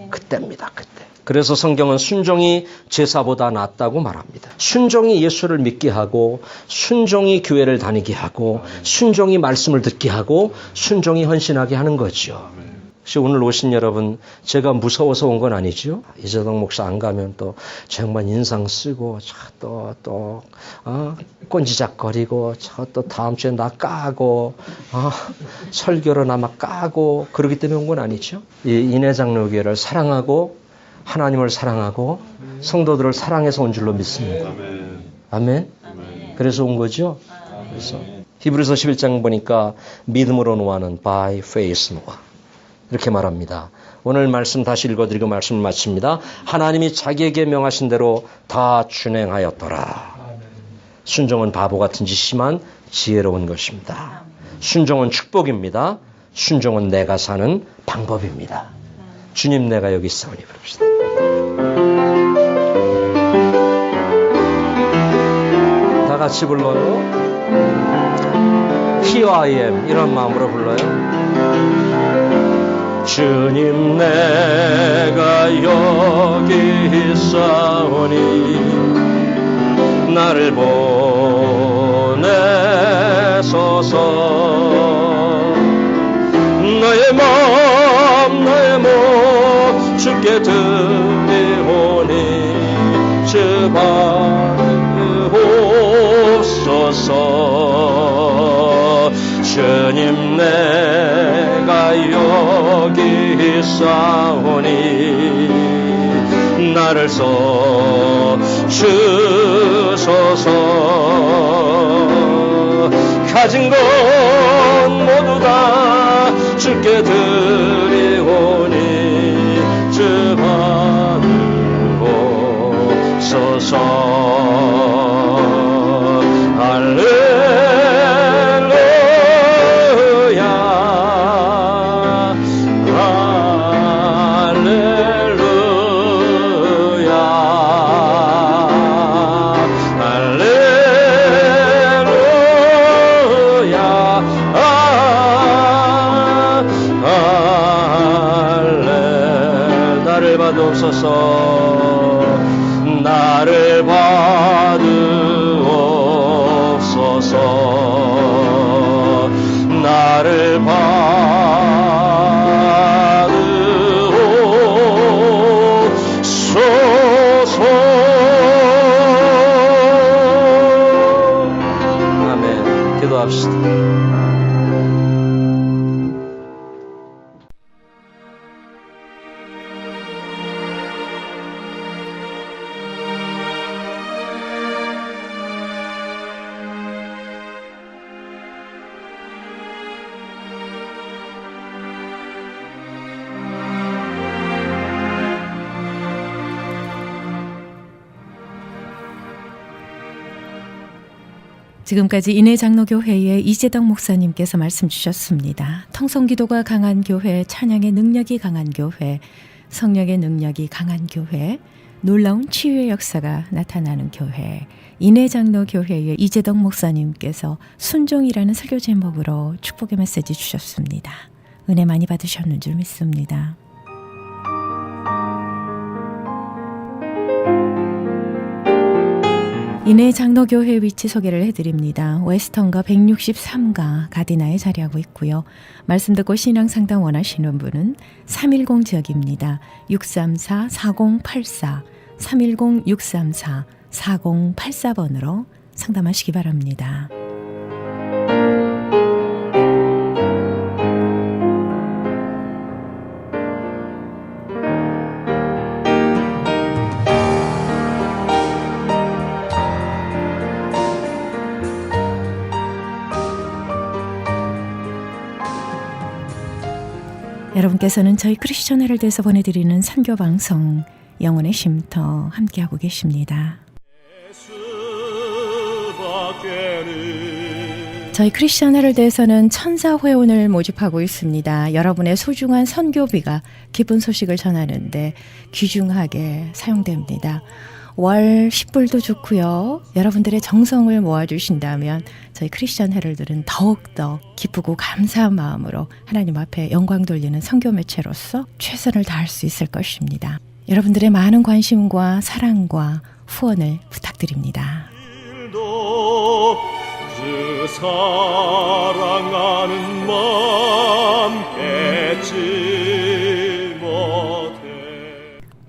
그때입니다. 그때. 그래서 성경은 순종이 제사보다 낫다고 말합니다. 순종이 예수를 믿게 하고, 순종이 교회를 다니게 하고, 순종이 말씀을 듣게 하고, 순종이 헌신하게 하는 거죠. 혹시 오늘 오신 여러분, 제가 무서워서 온 건 아니죠? 이재덕 목사 안 가면 또 정말 인상 쓰고, 꼰지작거리고, 또 다음 주에 나 까고, 설교로 나 막 까고, 그러기 때문에 온 건 아니죠? 이 인해장로교회를 사랑하고, 하나님을 사랑하고 성도들을 사랑해서 온 줄로 믿습니다. 아멘. 그래서 온 거죠. 그래서 히브리서 11장 보니까 믿음으로 노아는 by faith 노아 이렇게 말합니다. 오늘 말씀 다시 읽어드리고 말씀을 마칩니다. 하나님이 자기에게 명하신 대로 다 준행하였더라. 순종은 바보 같은 짓이지만 지혜로운 것입니다. 순종은 축복입니다. 순종은 내가 사는 방법입니다. 주님, 내가 여기 있사오니 부릅시다. 다 같이 불러요. Here I am, 이런 마음으로 불러요. 주님, 내가 여기 있사오니 나를 보내소서. 너의 마음 너의 몸 주께 드리오니 주 받으옵소서. 주님, 내가 여기 있사오니 나를 써주소서. 가진 것 모두 다 주께 드리오니 주 받으옵소서. 할렐루야 할렐루야 할렐루야. 나를 받으옵소서. 나를 받으옵소서. 나를 받으옵소서. 아멘. 기도합시다. 지금까지 인해장로교회의 이재덕 목사님께서 말씀 주셨습니다. 통성기도가 강한 교회, 찬양의 능력이 강한 교회, 성령의 능력이 강한 교회, 놀라운 치유의 역사가 나타나는 교회, 인해장로교회의 이재덕 목사님께서 순종이라는 설교 제목으로 축복의 메시지 주셨습니다. 은혜 많이 받으셨는 줄 믿습니다. 인해장로교회 위치 소개를 해드립니다. 웨스턴과 163가 가디나에 자리하고 있고요. 말씀 듣고 신앙상담 원하시는 분은 310 지역입니다. 634-4084, 310-634-4084번으로 상담하시기 바랍니다. 여러분께서는 저희 크리스천 헤럴드에서 보내드리는 선교방송 영혼의 쉼터 함께하고 계십니다. 저희 크리스천 헤럴드에서는 천사 회원을 모집하고 있습니다. 여러분의 소중한 선교비가 기쁜 소식을 전하는데 귀중하게 사용됩니다. 월 10불도 좋고요. 여러분들의 정성을 모아주신다면 저희 크리스천 헤럴드는 더욱더 기쁘고 감사한 마음으로 하나님 앞에 영광 돌리는 선교 매체로서 최선을 다할 수 있을 것입니다. 여러분들의 많은 관심과 사랑과 후원을 부탁드립니다. 그 사랑하는 마음 뺏지 못해.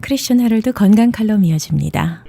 크리스천 헤럴드 건강 칼럼 이어집니다.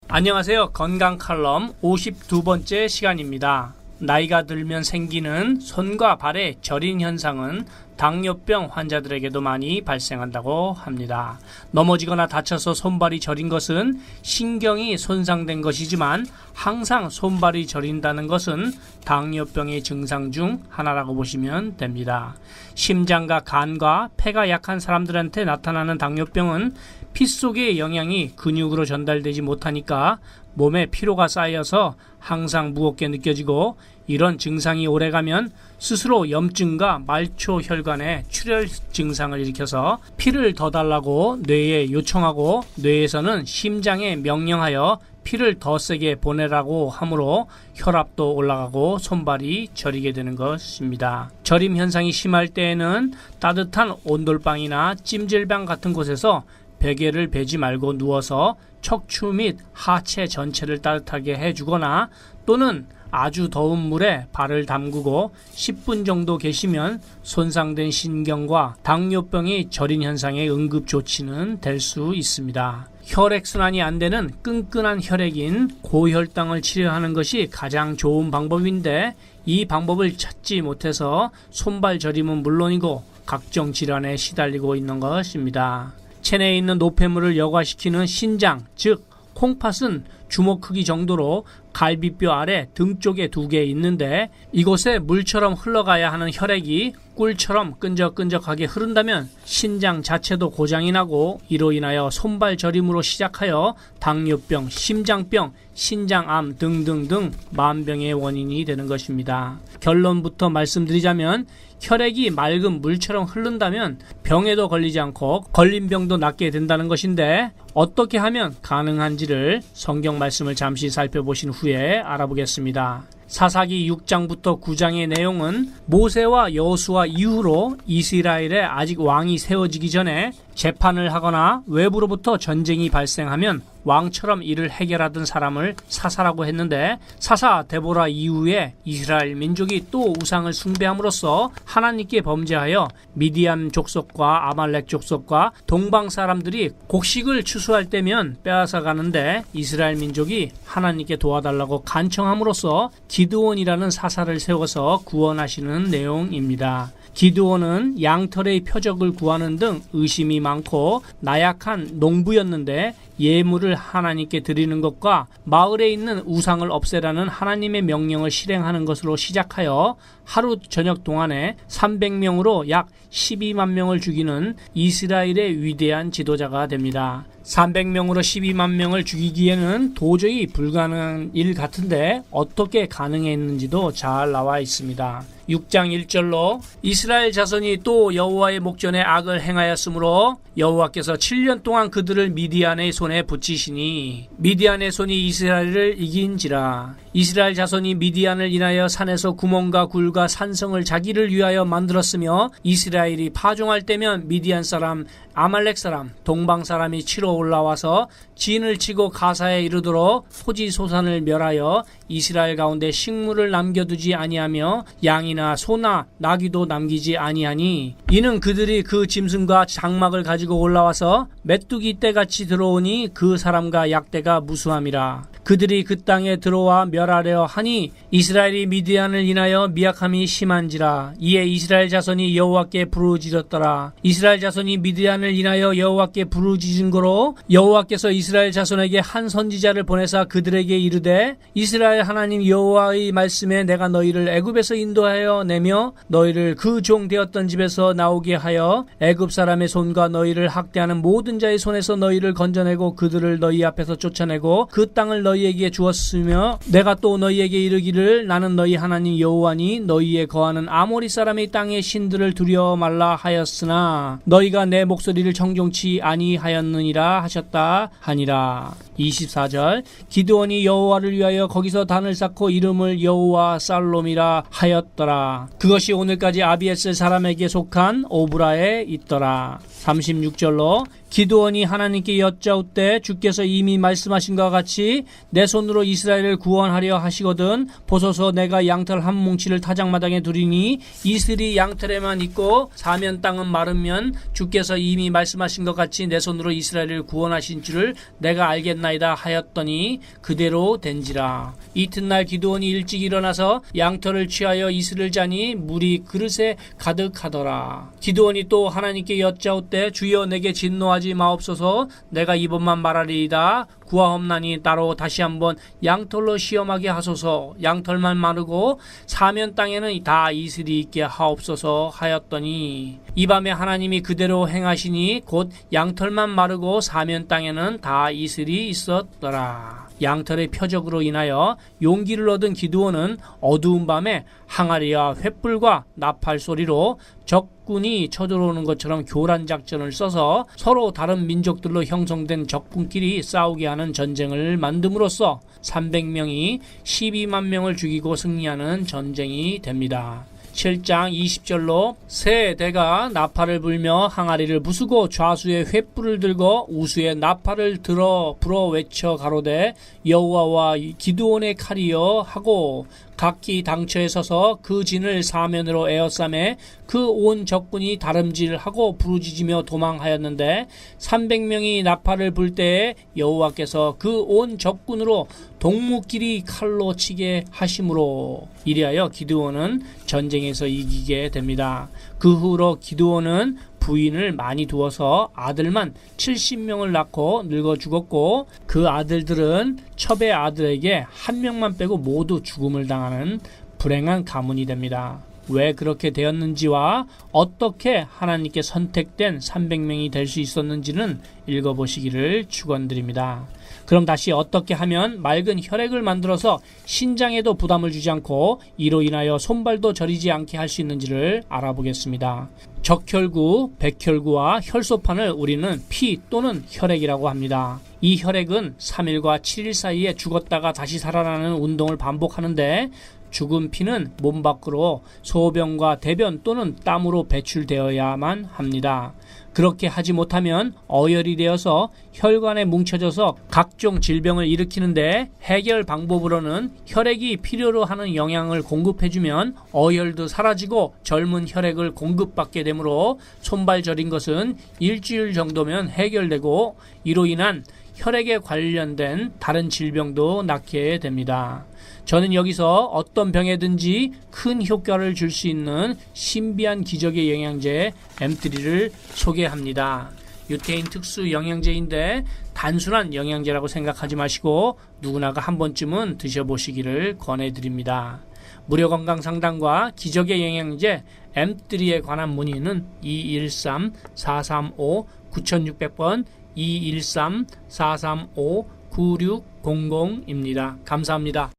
안녕하세요. 건강 칼럼 52번째 시간입니다. 나이가 들면 생기는 손과 발의 저린 현상은 당뇨병 환자들에게도 많이 발생한다고 합니다. 넘어지거나 다쳐서 손발이 저린 것은 신경이 손상된 것이지만 항상 손발이 저린다는 것은 당뇨병의 증상 중 하나라고 보시면 됩니다. 심장과 간과 폐가 약한 사람들한테 나타나는 당뇨병은 피 속의 영양이 근육으로 전달되지 못하니까 몸에 피로가 쌓여서 항상 무겁게 느껴지고, 이런 증상이 오래가면 스스로 염증과 말초 혈관에 출혈 증상을 일으켜서 피를 더 달라고 뇌에 요청하고, 뇌에서는 심장에 명령하여 피를 더 세게 보내라고 하므로 혈압도 올라가고 손발이 저리게 되는 것입니다. 저림 현상이 심할 때에는 따뜻한 온돌방이나 찜질방 같은 곳에서 베개를 베지 말고 누워서 척추 및 하체 전체를 따뜻하게 해주거나, 또는 아주 더운 물에 발을 담그고 10분 정도 계시면 손상된 신경과 당뇨병이 저린 현상의 응급 조치는 될 수 있습니다. 혈액순환이 안 되는 끈끈한 혈액인 고혈당을 치료하는 것이 가장 좋은 방법인데, 이 방법을 찾지 못해서 손발 저림은 물론이고 각종 질환에 시달리고 있는 것입니다. 체내에 있는 노폐물을 여과시키는 신장, 즉 콩팥은 주먹 크기 정도로 갈비뼈 아래 등 쪽에 2개 있는데, 이곳에 물처럼 흘러가야 하는 혈액이 꿀처럼 끈적끈적하게 흐른다면 신장 자체도 고장이 나고, 이로 인하여 손발 저림으로 시작하여 당뇨병, 심장병, 신장암 등등등 만병의 원인이 되는 것입니다. 결론부터 말씀드리자면 혈액이 맑은 물처럼 흐른다면 병에도 걸리지 않고 걸린 병도 낫게 된다는 것인데, 어떻게 하면 가능한지를 성경 말씀을 잠시 살펴보신 후에 알아보겠습니다. 사사기 6장부터 9장의 내용은 모세와 여호수아 이후로 이스라엘에 아직 왕이 세워지기 전에 재판을 하거나 외부로부터 전쟁이 발생하면 왕처럼 이를 해결하던 사람을 사사라고 했는데, 사사 데보라 이후에 이스라엘 민족이 또 우상을 숭배함으로써 하나님께 범죄하여 미디안 족속과 아말렉 족속과 동방 사람들이 곡식을 추수할 때면 빼앗아 가는데, 이스라엘 민족이 하나님께 도와달라고 간청함으로써 기드온이라는 사사를 세워서 구원하시는 내용입니다. 기드온은 양털의 표적을 구하는 등 의심이 많고 나약한 농부였는데, 예물을 하나님께 드리는 것과 마을에 있는 우상을 없애라는 하나님의 명령을 실행하는 것으로 시작하여 하루 저녁 동안에 300명으로 약 12만 명을 죽이는 이스라엘의 위대한 지도자가 됩니다. 300명으로 12만 명을 죽이기에는 도저히 불가능한 일 같은데 어떻게 가능했는지도 잘 나와 있습니다. 6장 1절로 이스라엘 자손이 또 여호와의 목전에 악을 행하였으므로 여호와께서 7년 동안 그들을 미디안의 손에 붙이시니 미디안의 손이 이스라엘을 이긴지라. 이스라엘 자손이 미디안을 인하여 산에서 구멍과 굴과 산성을 자기를 위하여 만들었으며 이스라엘이 파종할 때면 미디안 사람 아말렉 사람 동방 사람이 치러 올라와서 진을 치고 가사에 이르도록 토지 소산을 멸하여 이스라엘 가운데 식물을 남겨두지 아니하며 양이나 소나 나귀도 남기지 아니하니 이는 그들이 그 짐승과 장막을 가지고 올라와서 메뚜기 떼같이 들어오니 그 사람과 약대가 무수함이라. 그들이 그 땅에 들어와 멸하려 하니 이스라엘이 미디안을 인하여 미약함이 심한지라. 이에 이스라엘 자손이 여호와께 부르짖었더라. 이스라엘 자손이 미디안을 인하여 여호와께 부르짖은 거로 여호와께서 이스라엘 자손에게 한 선지자를 보내사 그들에게 이르되 이스라엘 하나님 여호와의 말씀에 내가 너희를 애굽에서 인도하여 내며 너희를 그 종 되었던 집에서 나오게 하여 애굽 사람의 손과 너희를 학대하는 모든 자의 손에서 너희를 건져내고 그들을 너희 앞에서 쫓아내고 그 땅을 너희에게 주었으며 내가 또 너희에게 이르기를 나는 너희 하나님 여호와니 너희에 거하는 아모리 사람의 땅의 신들을 두려워 말라 하였으나 너희가 내 목소리를 청종치 아니하였느니라 하셨다 하니라. 24절 기드온이 여호와를 위하여 거기서 단을 쌓고 이름을 여호와 살롬이라 하였더라. 그것이 오늘까지 아비에셀 사람에게 속한 오브라에 있더라. 36절로 기드온이 하나님께 여짜오때 주께서 이미 말씀하신 것과 같이 내 손으로 이스라엘을 구원하려 하시거든 보소서 내가 양털 한 뭉치를 타작마당에 두리니 이슬이 양털에만 있고 사면 땅은 마르면 주께서 이미 말씀하신 것 같이 내 손으로 이스라엘을 구원하신 줄을 내가 알겠나이다 하였더니 그대로 된지라. 이튿날 기드온이 일찍 일어나서 양털을 취하여 이슬을 짜니 물이 그릇에 가득하더라. 기드온이 또 하나님께 여짜오때 주여 내게 진노하지 마옵소서 내가 이번만 말하리이다 구하옵나니 따로 다시 한번 양털로 시험하게 하소서 양털만 마르고 사면 땅에는 다 이슬이 있게 하옵소서 하였더니 이 밤에 하나님이 그대로 행하시니 곧 양털만 마르고 사면 땅에는 다 이슬이 있었더라. 양털의 표적으로 인하여 용기를 얻은 기드온은 어두운 밤에 항아리와 횃불과 나팔 소리로 적군이 쳐들어오는 것처럼 교란 작전을 써서 서로 다른 민족들로 형성된 적군끼리 싸우게 하는 전쟁을 만듦으로써 300명이 12만 명을 죽이고 승리하는 전쟁이 됩니다. 7장 20절로 새 대가 나팔을 불며 항아리를 부수고 좌수에 횃불을 들고 우수에 나팔을 들어 불어 외쳐 가로되 여호와와 기드온의 칼이여 하고 각기 당처에 서서 그 진을 사면으로 에워싸매 그 온 적군이 다름질하고 부르짖으며 도망하였는데 300명이 나팔을 불 때에 여호와께서 그 온 적군으로 동무끼리 칼로 치게 하심으로 이리하여 기드온은 전쟁에서 이기게 됩니다. 그 후로 기드온은 부인을 많이 두어서 아들만 70명을 낳고 늙어 죽었고 그 아들들은 첩의 아들에게 한 명만 빼고 모두 죽음을 당하는 불행한 가문이 됩니다. 왜 그렇게 되었는지와 어떻게 하나님께 선택된 300명이 될 수 있었는지는 읽어보시기를 축원드립니다. 그럼 다시 어떻게 하면 맑은 혈액을 만들어서 신장에도 부담을 주지 않고 이로 인하여 손발도 저리지 않게 할 수 있는지를 알아보겠습니다. 적혈구, 백혈구와 혈소판을 우리는 피 또는 혈액이라고 합니다. 이 혈액은 3일과 7일 사이에 죽었다가 다시 살아나는 운동을 반복하는데 죽은 피는 몸 밖으로 소변과 대변 또는 땀으로 배출되어야만 합니다. 그렇게 하지 못하면 어혈이 되어서 혈관에 뭉쳐져서 각종 질병을 일으키는데 해결 방법으로는 혈액이 필요로 하는 영양을 공급해주면 어혈도 사라지고 젊은 혈액을 공급받게 되므로 손발 저린 것은 일주일 정도면 해결되고 이로 인한 혈액에 관련된 다른 질병도 낫게 됩니다. 저는 여기서 어떤 병에든지 큰 효과를 줄 수 있는 신비한 기적의 영양제 M3를 소개합니다. 유태인 특수 영양제인데 단순한 영양제라고 생각하지 마시고 누구나가 한 번쯤은 드셔보시기를 권해드립니다. 무료 건강 상담과 기적의 영양제 M3에 관한 문의는 213-435-9600번 213-435-9600입니다. 감사합니다.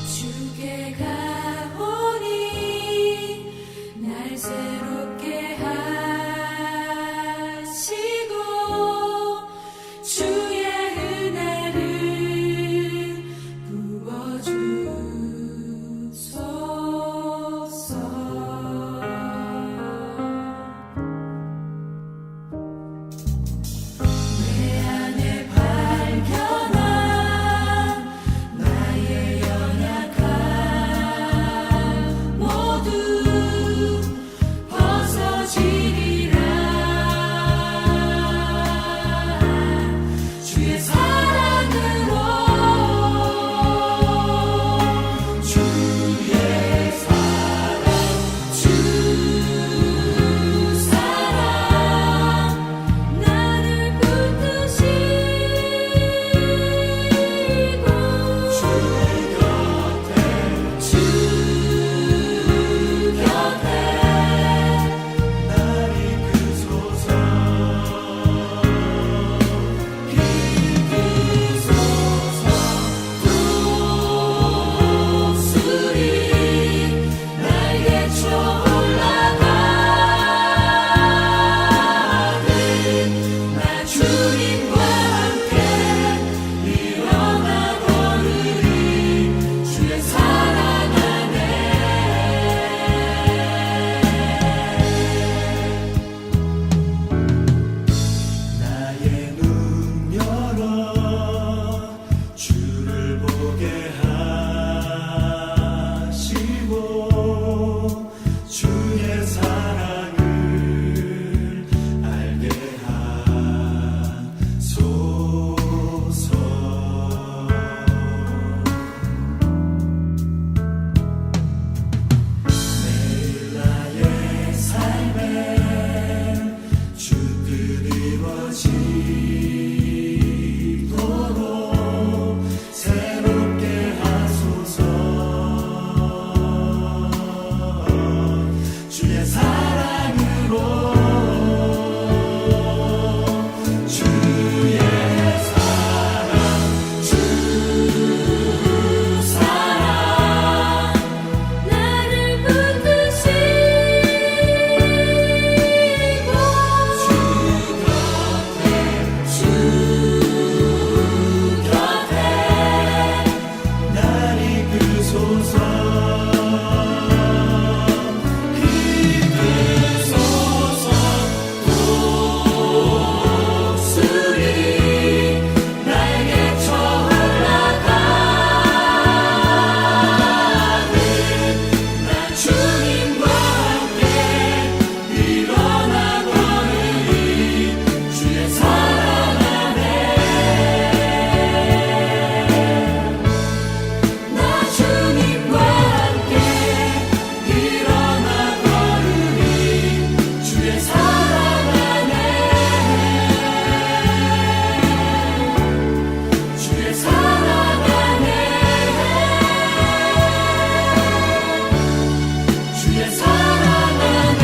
주께 가오니 날 새롭게 하시고 주의 은혜를 부어주소서. 내 안에 발견한 나의 연약함 모두 벗어지리라. 주의 사랑으로 주의 사랑 주 사랑 나를 붙드시고 주 곁에 나를 이끄소서. 독수리 날개쳐 올라가는 나 주님과 함께 일어나 걸으리. 주의 사랑 안에 나의 눈 열어 주를 보게 하시고 주의 사랑을 알게 하소서. 매일 나의 삶에 주 뜻 이루어지도록 새롭게 하소서. 주의 사랑으로 주의 사랑 주 사랑 나를 붙드시고 주 곁에 날 이끄소서. 독수리 날개쳐 올라가는 나 주님과 함께 일어나 걸으리. 주의 사랑 안에 나 주님과 함께 일어나 걸으리. 주의 사랑 안에 주의 사랑 안에 주의 사랑 안에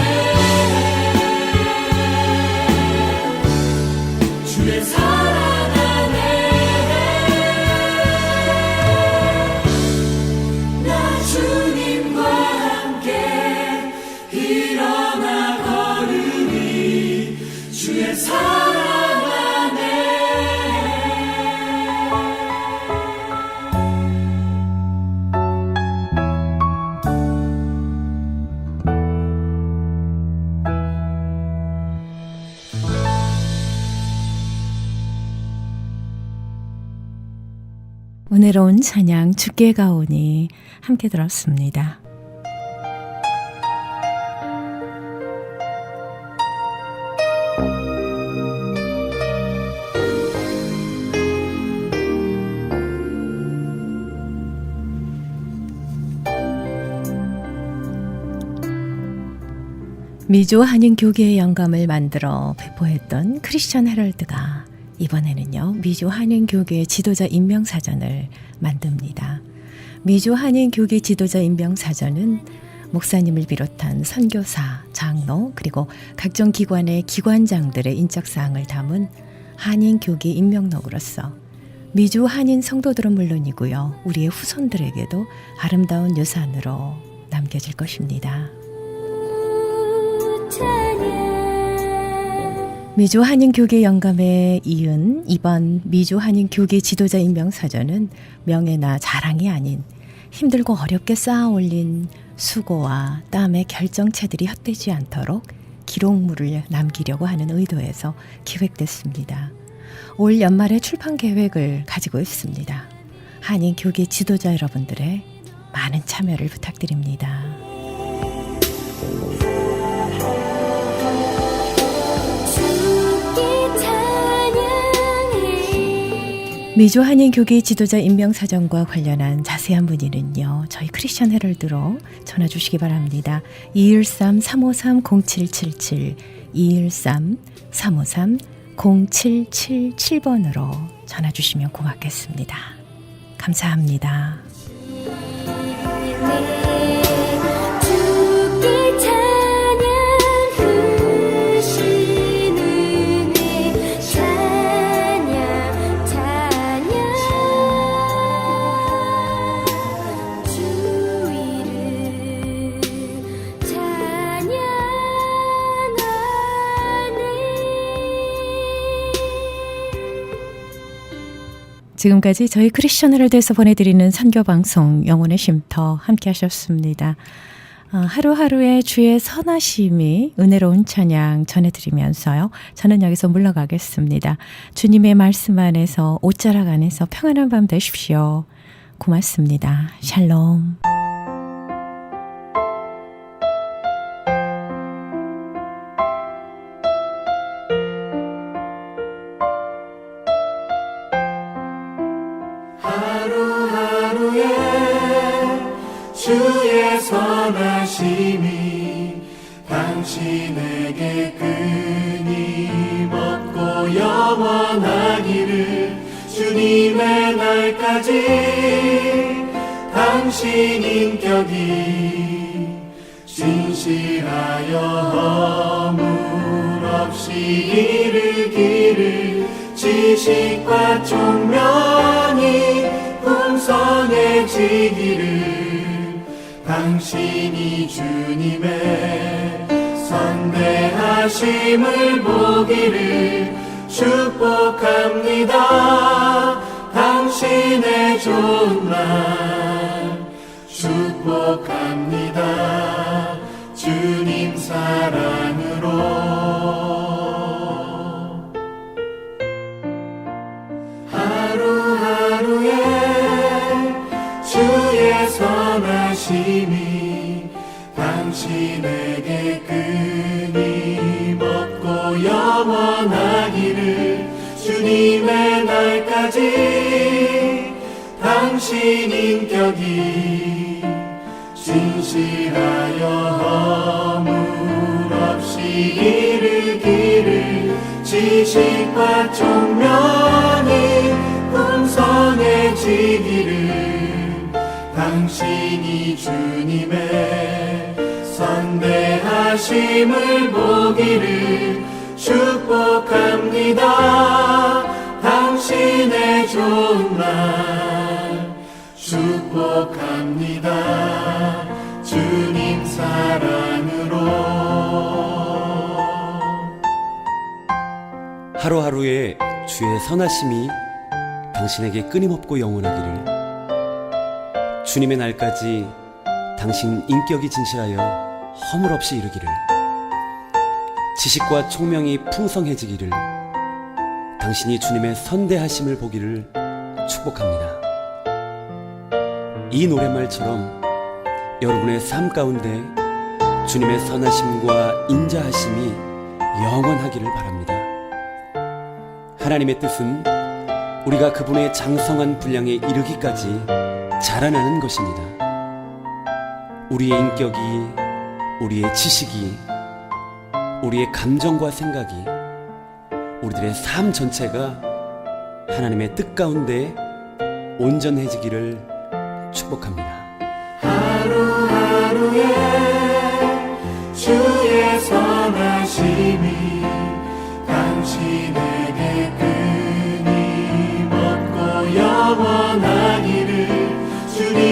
주의 사랑 안에 나 주님과 함께 일어나 걸으리. 주의 사랑 안에 은혜로운 찬양 주께 가오니 함께 들었습니다. 미조 한인 교계의 영감을 만들어 배포했던 크리스천 헤럴드가 이번에는요, 미조 한인 교계 지도자 임명 사전을 만듭니다. 미조 한인 교계 지도자 임명 사전은 목사님을 비롯한 선교사, 장로, 그리고 각종 기관의 기관장들의 인적 사항을 담은 한인 교계 임명록으로서 미조 한인 성도들은 물론이고요, 우리의 후손들에게도 아름다운 유산으로 남겨질 것입니다. 미조 한인 교계 영감에 이은 이번 미조 한인 교계 지도자 임명 사전은 명예나 자랑이 아닌 힘들고 어렵게 쌓아 올린 수고와 땀의 결정체들이 헛되지 않도록 기록물을 남기려고 하는 의도에서 기획됐습니다. 올 연말에 출판 계획을 가지고 있습니다. 한인 교계 지도자 여러분들의 많은 참여를 부탁드립니다. 미조 한인 교계 지도자 임명 사정과 관련한 자세한 문의는요, 저희 크리스천 헤럴드로 전화 주시기 바랍니다. 213-353-0777 213-353-0777번으로 전화 주시면 고맙겠습니다. 감사합니다. 지금까지 저희 크리스천 헤럴드에서 보내드리는 선교방송 영혼의 쉼터 함께 하셨습니다. 하루하루의 주의 선하심이 은혜로운 찬양 전해드리면서요, 저는 여기서 물러가겠습니다. 주님의 말씀 안에서 옷자락 안에서 평안한 밤 되십시오. 고맙습니다. 샬롬. 주의 선하심이 당신에게 끊임없고 영원하기를, 주님의 날까지 당신 인격이 진실하여 허물 없이 이르기를, 지식과 총명이 풍성해지기를, 당신이 주님의 선대하심을 보기를 축복합니다. 당신의 좋은 날 축복합니다. 주님 사랑으로 하루하루에 주의 선하심이 당신에게 끊임없고 영원하기를, 주님의 날까지 당신 인격이 진실하여 허물 없이 이르기를, 지식과 총명이 풍성해지기를, 당신이 주님의 선대하심을 보기를 축복합니다. 당신의 좋은 날 축복합니다. 주님 사랑으로 하루하루에 주의 선하심이 당신에게 끊임없고 영원하기를, 주님의 날까지 당신 인격이 진실하여 허물 없이 이르기를, 지식과 총명이 풍성해지기를, 당신이 주님의 선대하심을 보기를 축복합니다. 이 노랫말처럼 여러분의 삶 가운데 주님의 선하심과 인자하심이 영원하기를 바랍니다. 하나님의 뜻은 우리가 그분의 장성한 분량에 이르기까지 자라나는 것입니다. 우리의 인격이, 우리의 지식이, 우리의 감정과 생각이, 우리들의 삶 전체가 하나님의 뜻 가운데 온전해지기를 축복합니다. 하루하루에 주의 선하심이 당신에게 끊임없고 영원하기를 주님